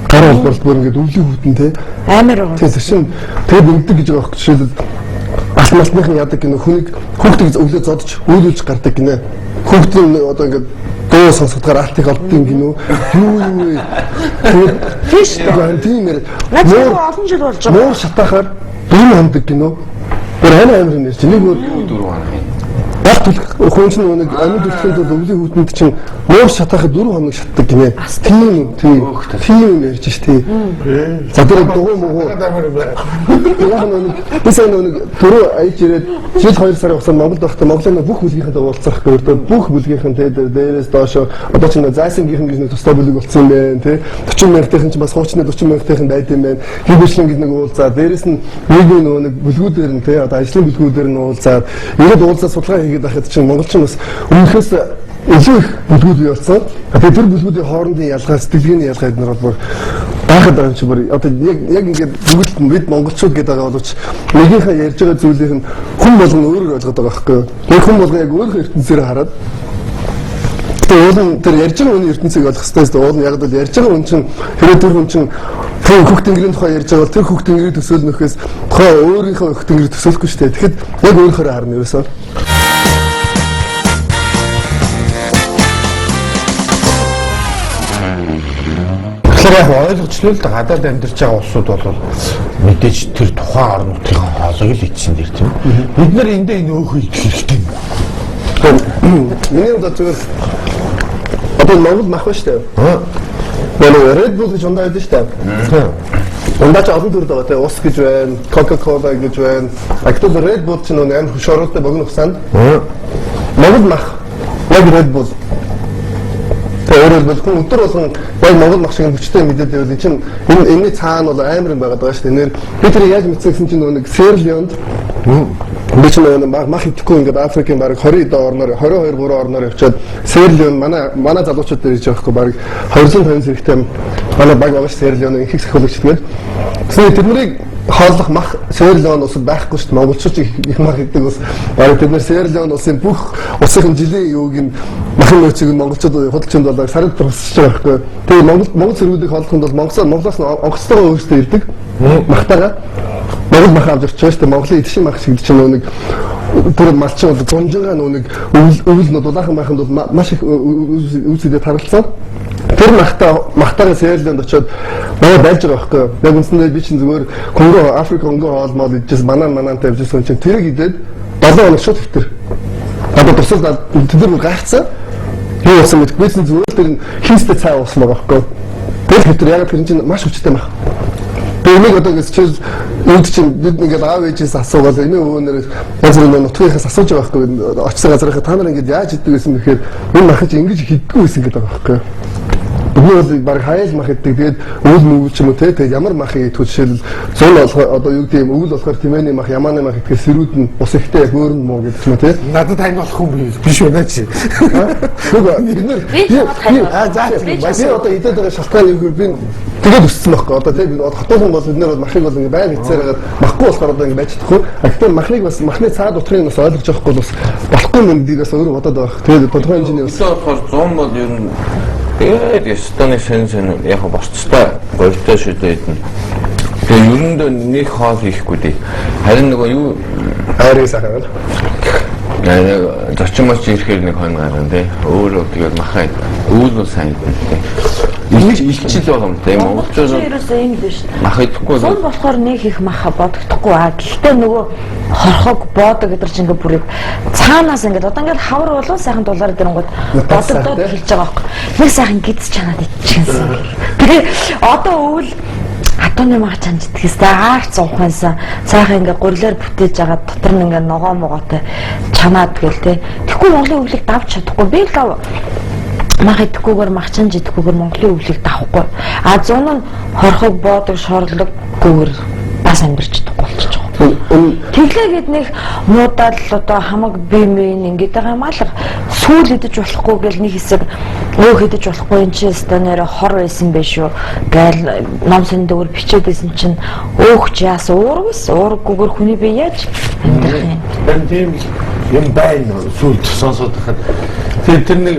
Гараа олборлт бүр ингээд өвлийн хүтэн те. Амар уу. Тэр чинь тэгээд нэгдэг гэж байгаа байхгүй. Жишээл алтмалтныхын яадаг гинэ хүнийг хүүхдийг өглөө зодож үйлүүлж гардаг гинэ. Хүүхдийн одоо ингээд дуу сонсохоор алтыг олдсон гинэ. Юу Тийш тийм нэр олон жил болж байгаа. муу шатахаар 4 хоног гинэ. Тэр амар нэр чинь нэг 4 хоног. Ялт хүн чинь нэг амьд үлдэхэд өвлийн хүүтэнд чинь муу шатахад 4 хоног шатдаг гинэ. Тийм ярьж ш тий. За тэр дуу муу. Яг нэг бисаа нэг түрүү аяж ирээд жил 2 сарын хугацаанд Монгол байхдаа Монголын бүх бүлгийнхэнтэй уулзах гэдэг бүх бүлгийнхэнтэй дээрээс доош одоо чинь зайсангийнхэн гэж нэг тусдаа бүлэг болсон юм байна тий. 40 мянгатын чинь бас хуучны 40 мянгатын байд юм байна. Гэрчлэн гэж нэг уулзаа. Дээрээс нь нэг бүлгүүдээр нь тий одоо ажлын бүлгүүдээр нь уулзаад ирээд уулзаа судалгаа хийгээд байхад чинь монголчин бас өмнөхөөс илүү их бүлгүүд бий болсон. Тэгээд тэр бүлгүүдийн хоорондын ялгаа, сэтгэлгээний ялгаа эднэр бол байхад байгаа юм чи бүр одоо яг ингээд бүгд бид монголчууд гэдэг байгаа боловч нэгийнхээ ярьж байгаа зүйлийнх нь хүн болгон өөрөөр ойлгоод байгаа байхгүй юу? Тэр хүн болгон яг өөрийнхөө ертөнцөөр хараад тэр ярьж байгаа хүний ертөнцийг ойлгох хэрэгтэй. Уул нь яг л ярьж байгаа хүн чинь хэрэв тэр хүн чинь хүүхд тэнгэрийн тухай ярьж байгаа бол тэр хүүхд тэнгэрийг төсөөлнөхөөс тухай өөрийнхөө хүүхд тэнгэрийг төсөөлөхгүй шүү дээ. Тэгэхэд яг өөрөөр харна ерөөсөө. Тэгэхээр яг ойлгочлоо л да гадаад амьдарч байгаа улсууд бол мэдээж тэр тухайн орон нутгийн хоолойг л идсэн дэр тийм. Бид нар эндээ энэ өөхөө идэх хэрэгтэй юм. Миний удаа зүгээр одоо Монгол мах ба штэ. Манай Red Bull гэж ундаа байдаг штэ. Ундаа ч олон төрөл байгаа те ус гэж байна, Coca-Cola гэж байна. Актуал Red Bull ч нэг амар хөшөөрөлтэй богино хугацаанд. Монгол мах яг Red Bull. Өөрөөр хүн өдөр болгон яг Монгол мах шиг хүчтэй мэдээд байвал чинь энэний цаана бол амар юм байгаа шүү дээ. Би тэр яг мэдсэн чинь нэг Серлионд би ч нэг мах идэхгүй ингээд Африкийн баг 20 орноор 22 3 орноор явчаад Серлион манай залуучууд дээр иж байхгүй баг 250 зэрэгтэй манай баг байгаа Серлион их сахиулагч тэгээд тэрнийг хооллох мах Серлион ус байхгүй шүү дээ. Монголчууд их мах идэг ус баг тэд нар Серлион усын бүх усын жилийн юуг нь махын нөөцийг нь монголчууд худалчинд болоо сард тусч байгаа байхгүй. Тэгээд Монгол зэргүүдийг хооллохын бол Монголоос онгоцтойгоо өөрсдөө ирдэг махтайгаа Монгол мах авч ирчих шүү дээ. Монголын эдшин мах шиг чинь нэг бүр малчин бол зунжгаа нэг өвөл дулаахан маханд бол маш их үүсэдэ таралцсан. Тэр махтайгаа Серлионд очиод манай байж байгаа байхгүй. Яг үндсэндээ би чинь зүгээр Конго, Африк хоолмол идчихсэн манантай явжсэн чинь тэрийг идээд 7 хоног шууд хэвтэр. Одоо тусал тэд нар гайхацсан. Юу болсон мэд би чинь зүгээр тэр хийстэй цай уусан байгаа байхгүй. Тэр хэвтэр яг тэр чинь маш хүчтэй мах. Энийг одоо гэж энд чинь бид ингээд аав ээжээс асуугаад энэ өвөнөр янз бүрийн нутгийнхаас асууж байгаа байхгүй очсон газрынхаа та нар ингээд яаж хийдэг гэсэн бэхээр энэ мах чинь ингэж хийдэггүй байсан гэдэг байгаа байхгүй. Би бол баг хаял мах иддэг тэгээд өвөл мөвөл ч юм уу тэгээд ямар мах идэх жишээл 100 одоо юу гэдэг өвөл болохоор тэмээний мах ямааны мах идэхээс сэрүүд нь ус ихтэй яг өөр нь муу гэдэг юм тий. Надад тань болох хүн биш үнэ чи. Бид нар би одоо идээд байгаа шалтгаан юу гэвэл би тэгээд өссөн байхгүй одоо тий хотын бол бид нар бол махыг бол ингээд байнг хийцээр хагаад махгүй болохоор одоо ингээд байж чадахгүй. Гэхдээ махыг бас махны цаад утрыг бас ойлгож авахгүй бол болохгүй юм би бас өөрөө бодоод байгаа. Тэгээд тодорхой хэмжээний өссөн болохоор 100 бол ер нь тэгээд ястаны сэн яг борцтой гоёлтой шүдээд нь. Тэгээд ер нь нэг хоол хийхгүй дээ. Харин нөгөө юу хайрыг сахаар. Яг зочимоч ирэхээр нэг хон гарна тий. Өөрөө тэгээд махаа өвөл бол сайн дээ. Илчил байгаа юм тийм монголчууд ерөөсөө юм биш. Мах идэхгүй бол болохоор нэг их маха бодогдохгүй аа. Гэхдээ нөгөө хорхог бодог гэдэг чинь ингээ бүрийг цаанаас ингээ одоо ингээ хавар болов сайхан дулаар дэрэнгууд бодогдоод хэлж байгаа байхгүй. Нэг сайхан гидс чанаад идчихсэн. Тэгээ одоо өвөл хатууны мах чанж идчихсэн. Аарц уухансан сайхан ингээ гурилаар бүтээж байгаа дотор нь ингээ ногоо могоотой чанаад гэл тэ. Тэгэхгүй Монголын өвлийг давж чадахгүй. Би л мах идэхгүйгээр мах чанж идэхгүйгээр Монголын өвлийг давахгүй. А зүүн нь хорхог боодог шорлоггүйгээр бас амьдарч чадахгүй болчих. Тэглээгээд нэг муудаал одоо хамаг бимэн ингээд байгаа юм алга сүүл идэж болохгүй гэл нэг хэсэг өөх идэж болохгүй энэ чинь станаар хор байсан байх шүү гээл номсын дөөр бичээд байсан чинь өөх ч яас уургүйгээр хүний бие яаж амьдрах юм. Тийм юм байна сүүл сонсоод хахад Тэгээд тэр нэг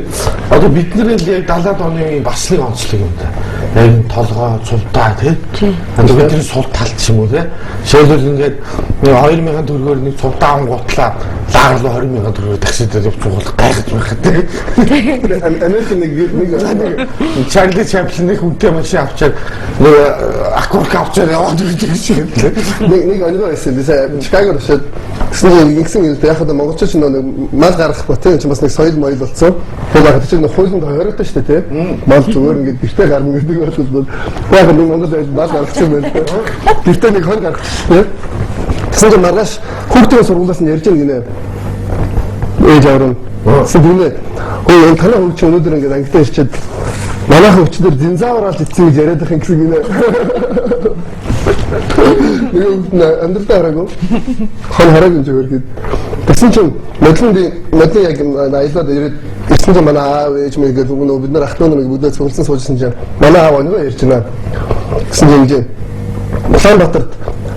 одоо бидний яг 70-аад оны бас нэг онцлог юм да. Яг толгой, цувтаа тий. Одоо бидний сул талт ч юм уу тий. Жишээлбэл ингээд 2000 төгрөгөөр нэг цувтаа авангуутлаа лаагл 20,000 төгрөгөөр таксид явж цугуулах гайхаж байх тий. Америк нэг Чарли Чаплин нэг үнэтэй машин авчаад нэг аккорд авчаад яваад ирдэг шиг. нэг оноо байсан. Чикагод очиод гэсэн юм яг одоо монголчууд ч нэг мал гаргах ба тийм ч бас нэг соёл моёл болсон. Тэгээд яг чинь хуулинд хооройтой шүү дээ тийм. Мал зүгээр ингээд гэртээ гарна гэдэг бол яг нэг монгол мал гаргах юм байна. Гэртээ нэг хонь гаргах тийм. Тэгсэн чинь маргааш хүүхдийн сургуулиас нь ярьж гинэ. Ээж аврын. Сүгнээ. Өө энэ танаа хүүхд чи өнөөдөр ингээд ангидаа ирчээд манайхан өчтөр динозавраал ицсэн гэж яриад байх гэсэн гинэ. Нэг амьдрал хараагүй. Хон хараагүй зүгээр гээд. Тэгсэн чинь модлын яг аялаад ирээд ирсэн чинь манай аав ээж мэйгээ зүгнөө бид нар ахтаа нэг бүдээ цугласан суужсэн чинь манай аав оноо ярьж байна. Гэсэн юм. Улаанбаатарт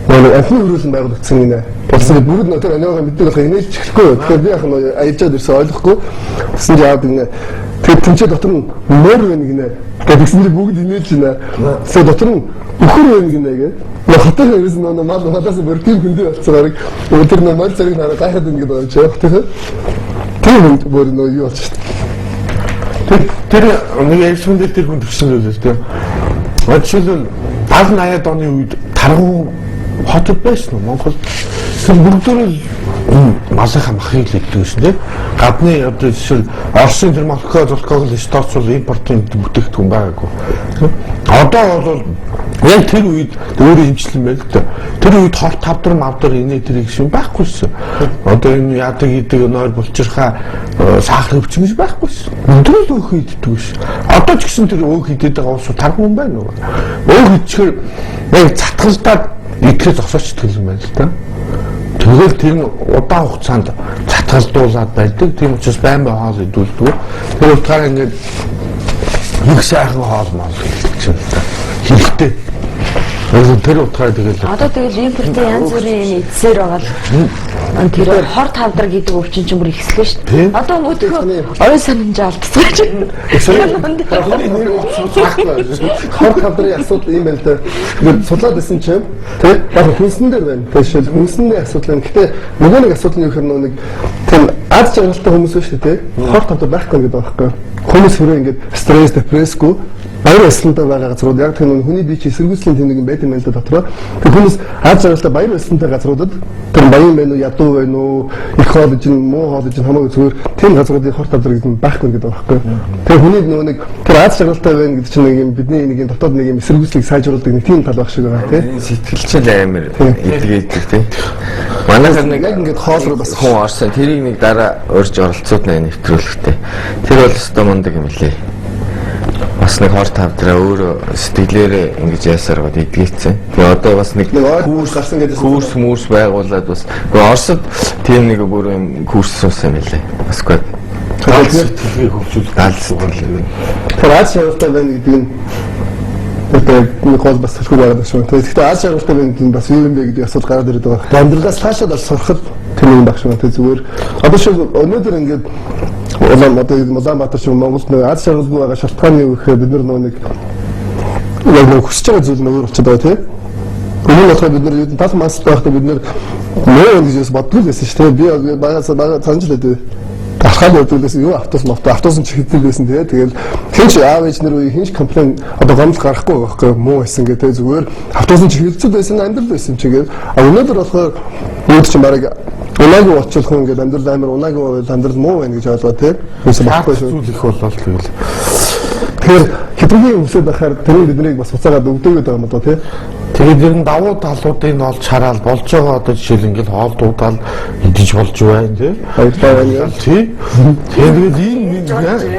нэг анхны хөрөлн байгуулагдсан гинэ. Тэгсэн бүгд нөтөр оноогаа мэддэг болох инээлж эхлэхгүй. Тэгэхээр би яг нь аялжаад ирсэн ойлгохгүй. Тэгсэн чинь яагаад гинэ. Тэгээд тэнцээ дотор нь мөр байна гинэ. Тэгсэн чинь бүгд инээлж байна. Тэгээд дотор нь өхөр байна гинэ гээ. Хотел ерөөс нь мал хадаас бүртийн хүндээ болцгоорыг өдөр нь мал зэрэг хараа гайхаад байна гэдэг байна ч тийм. Тэр хүн бүр нөө юу болчих. Тэр нэг ярьсмэндээ тэр хүн төрсөн л үү тийм. Жишээлбэл 70-80-аад оны үед тарган хотод байсан уу Монгол. Тэр бүгдөө малынхаа махыг л иддэг шин тийм. Гадны одоо жишээл Оросын тэр алкогол стocол импортын бүтээгдэхүүн байгаагүй. Одоо бол яг тэр үед өөрөө имчилэн байл та. Тэр үед хорт тавдар мавдар инээ тэрийг шин байхгүйсэн. Одоо энэ яадаг идэг нойр булчирхаа сахар өвчин гэж байхгүйсэн. Өндрөл өөх иддэг ш. Одоо ч гэсэн тэр өөх идэдэг байгаа ус тарган байна уу? Өөх идчихэр яг цатгалдаад идэхэд зогсоочдөг юм байна л та. Тэгэл тэр нь удаан хугацаанд цатгалдуулаад байдаг. Тийм учраас байн бай хоол идүүлдэг. Тэр утгаараа ингээд их сайхан хоол мал хэлдэг ч юм та. Хэлтэй. Тэр утгаараа тэгэл. Одоо тэгэл импортын янз бүрийн эдсээр байгаа л тэр хор тавдар гэдэг өвчин ч бүр ихслээ шүү дээ. Одоо мөдгөө орой санамж алдчихсан ч. Хор тавдрын асуудал юм байна л да. Судлаад байсан чинь тийм яг хүнсэн дээр байна. Тэгэхээр хүнсний асуудал юм. Гэхдээ нөгөө нэг асуудал нь юу гэхээр нэг тийм аз жаргалтай хүмүүс шүү дээ. Хор тавдар байхгүй гэдэг байхгүй. Хүмүүс хэрэг ингээд стресс, депрессгүй баяр ёслолтой байгаа газрууд яг тэр хүний бие чи эсэргүүцлийн тэмдэг байт юм л да дотроо. Тэр хүмүүс аз жаргалтай баяр ёслолтой газруудад тэр баян байна уу, ядуу байна уу, их хоол гэж муу хоол гэж хамаагүй зүгээр тийм газруудын хор тавдар гэдэг нь байхгүй гэдэг байхгүй. Тэр хүний нөгөө нэг тэр аз жаргалтай байна гэдэг чинь нэг юм бидний нэг юм дотоод нэг юм эсэргүүцлийг сайжруулдаг нэг тийм тал байх шиг байгаа тийм. Сэтгэлчэл амар идэгийдэг тийм. Манайхаар нэг яг ингээд хоол руу бас хүн орсон тэрийг нэг дараа урьж оролцоод нэвтрүүлэхтэй. Тэр бол өстой мундаг юм лээ. Бас нэг хор тавдраа өөрөө сэтгэлээрээ ингэж ясаргаад идгээцсэн. Тэгээ одоо бас нэг курс гарсан гэдэг курс байгуулад бас Оросд тийм нэг бүр юм курс суусан юм лээ. Бас гээд сэтгэлгээ хөгжүүлэх даалгавар. Тэр аз жаргалтай байна гэдэг нь одоо нэг гол бас төрхөөр байгаа шүү. Тэгэхээр аз жаргалтай байна гэдэг нь бас юу юм бэ гэдэг асуудал гараад ирээд байгаа. Амьдралаас цаашаа дал сурахад тэр юм багш байна. Тэг зүгээр одоо шиг өнөөдөр ингээд Улаанбаатар шиг Монголд нэг аз жаргалгүй байгаа шалтгаан юу гэхээр бид нар нэг яг хүсэж байгаа зүйл нөр болчиход байгаа тийм. Өмнө нь бид нар тал мастай байхдаа бид нар нөө гэж боддгоо байсан шүү дээ. Би багаас санаж л дээ. Ахаад өгдөөс юу автобус ч хэдэн байсан тэгээд хинч аав ээж нар үе хинч комплейн одоо гомдол гарахгүй байхгүй муу байсан гэдэг зүгээр автобус ч хилцүүд байсан амьдрал байсан чигээр өнөөдөр болохоор юу ч юм бараг унаагүй болчихлох юм ингээд амьдрал амар унаагүй амьдрал муу байна гэж ойлгоо тийм үгүй байхгүй шүү их болол тэгэл. Тэгэхээр хэдрэгийн өмсөд байхаар тэрийг биднийг бас буцаагаад өгдөг гэдэг юм даа тийм. Тэгээд ер нь давуу талуудыг олж хараад болж байгаа одоо жишээл ингээл хоол дуудаал идэж болж байна тийм. Тийм. Тэгээд ийм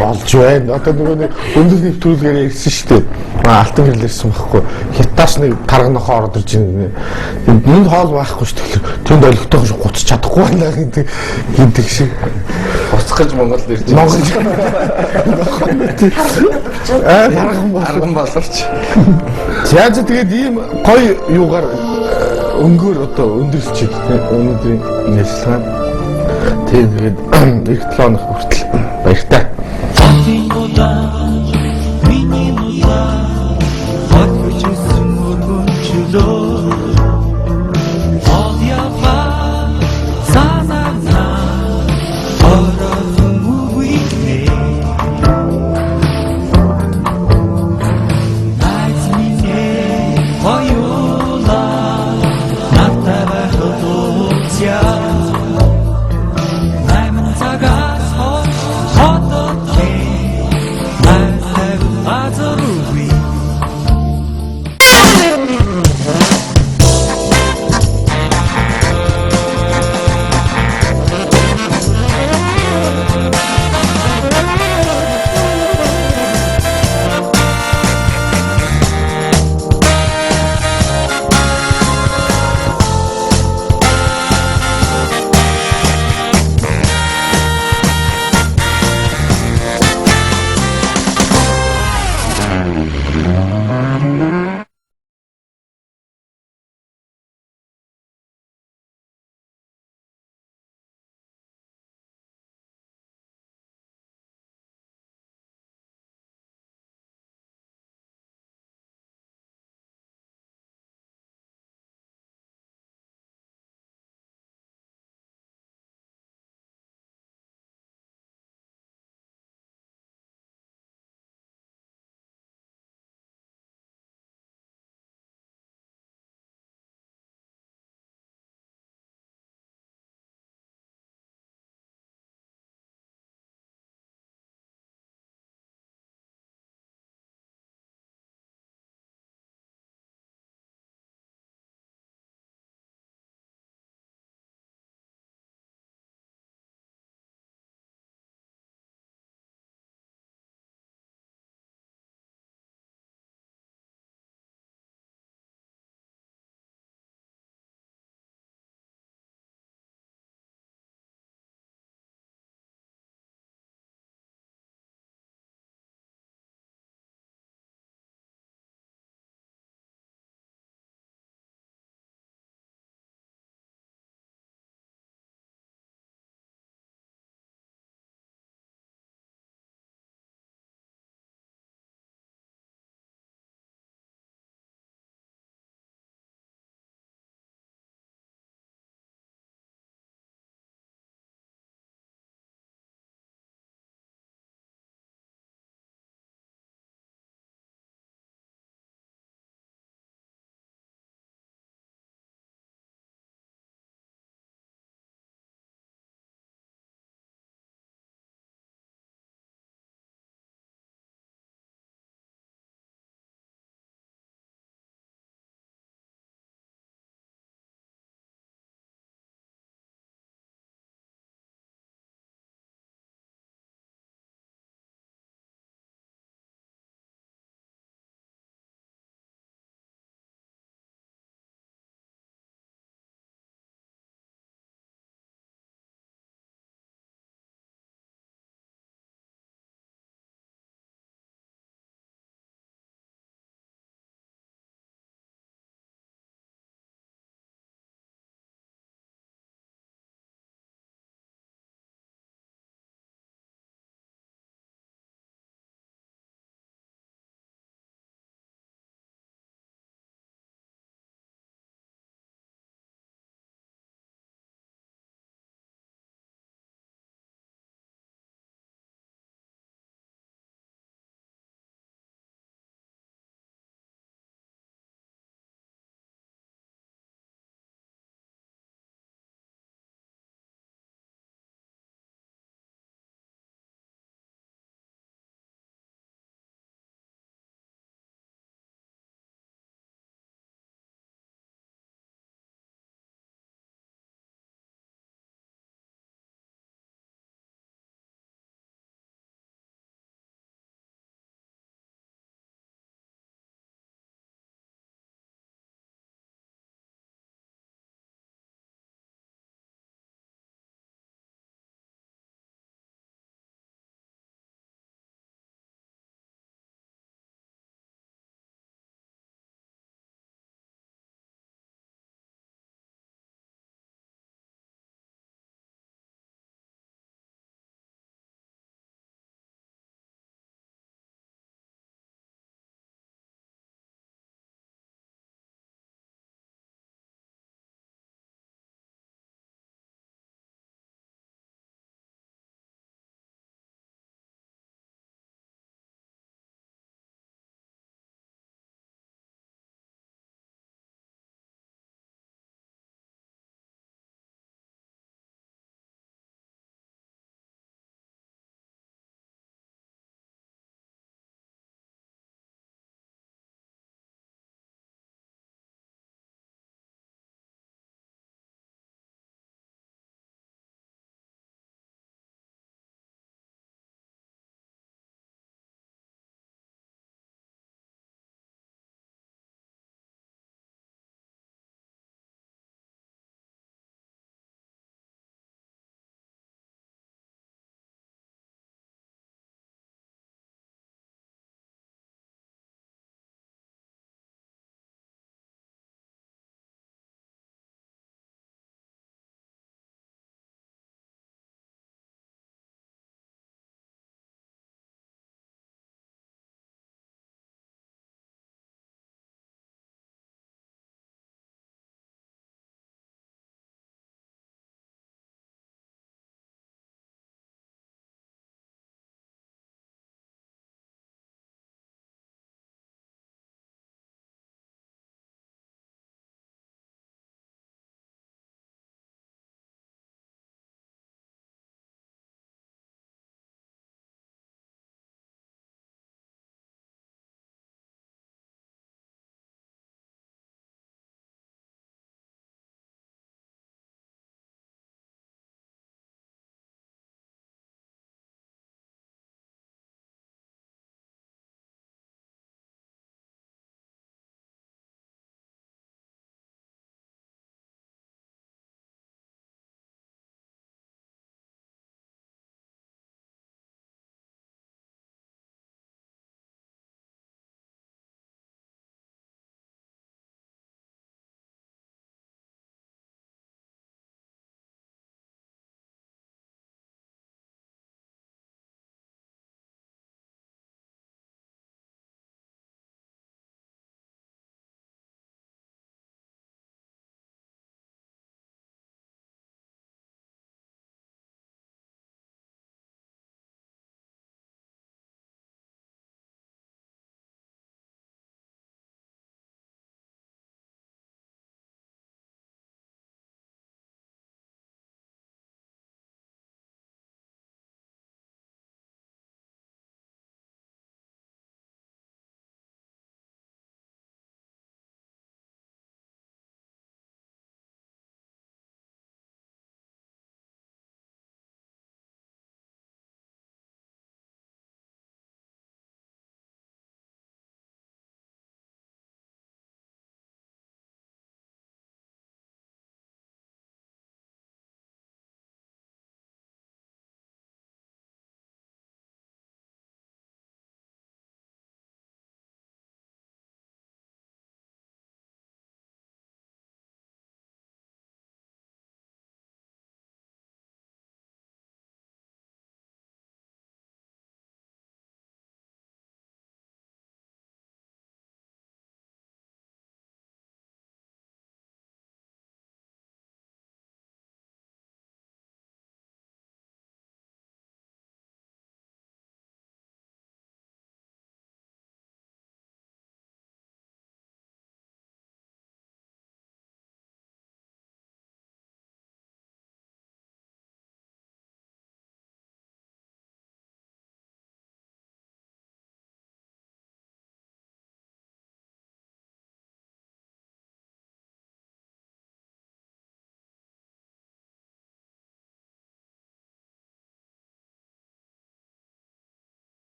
болж байна. Одоо нөгөө нэг өндөр нэвтрүүлгээр ярьсан шүү дээ. Алтан гэрэл ирсэн байхгүй. Хятадаас нэг тарганахаа ороод ирж байна. Энд хоол байхгүй шүү дээ. Тэнд олигтойгоо шүү гуцч чадахгүй байна гэдэг шиг. буцхаж Монголд ирж тарган боловч. За тэгээд ийм гоё юугаар өнгөөр одоо өндөрлж өнөөдрийн нэшлэн. Тийм тэгээд их 7 хоног хүртэл баяртай. Миний нудаа хот хүчсэн өргөн чөлөө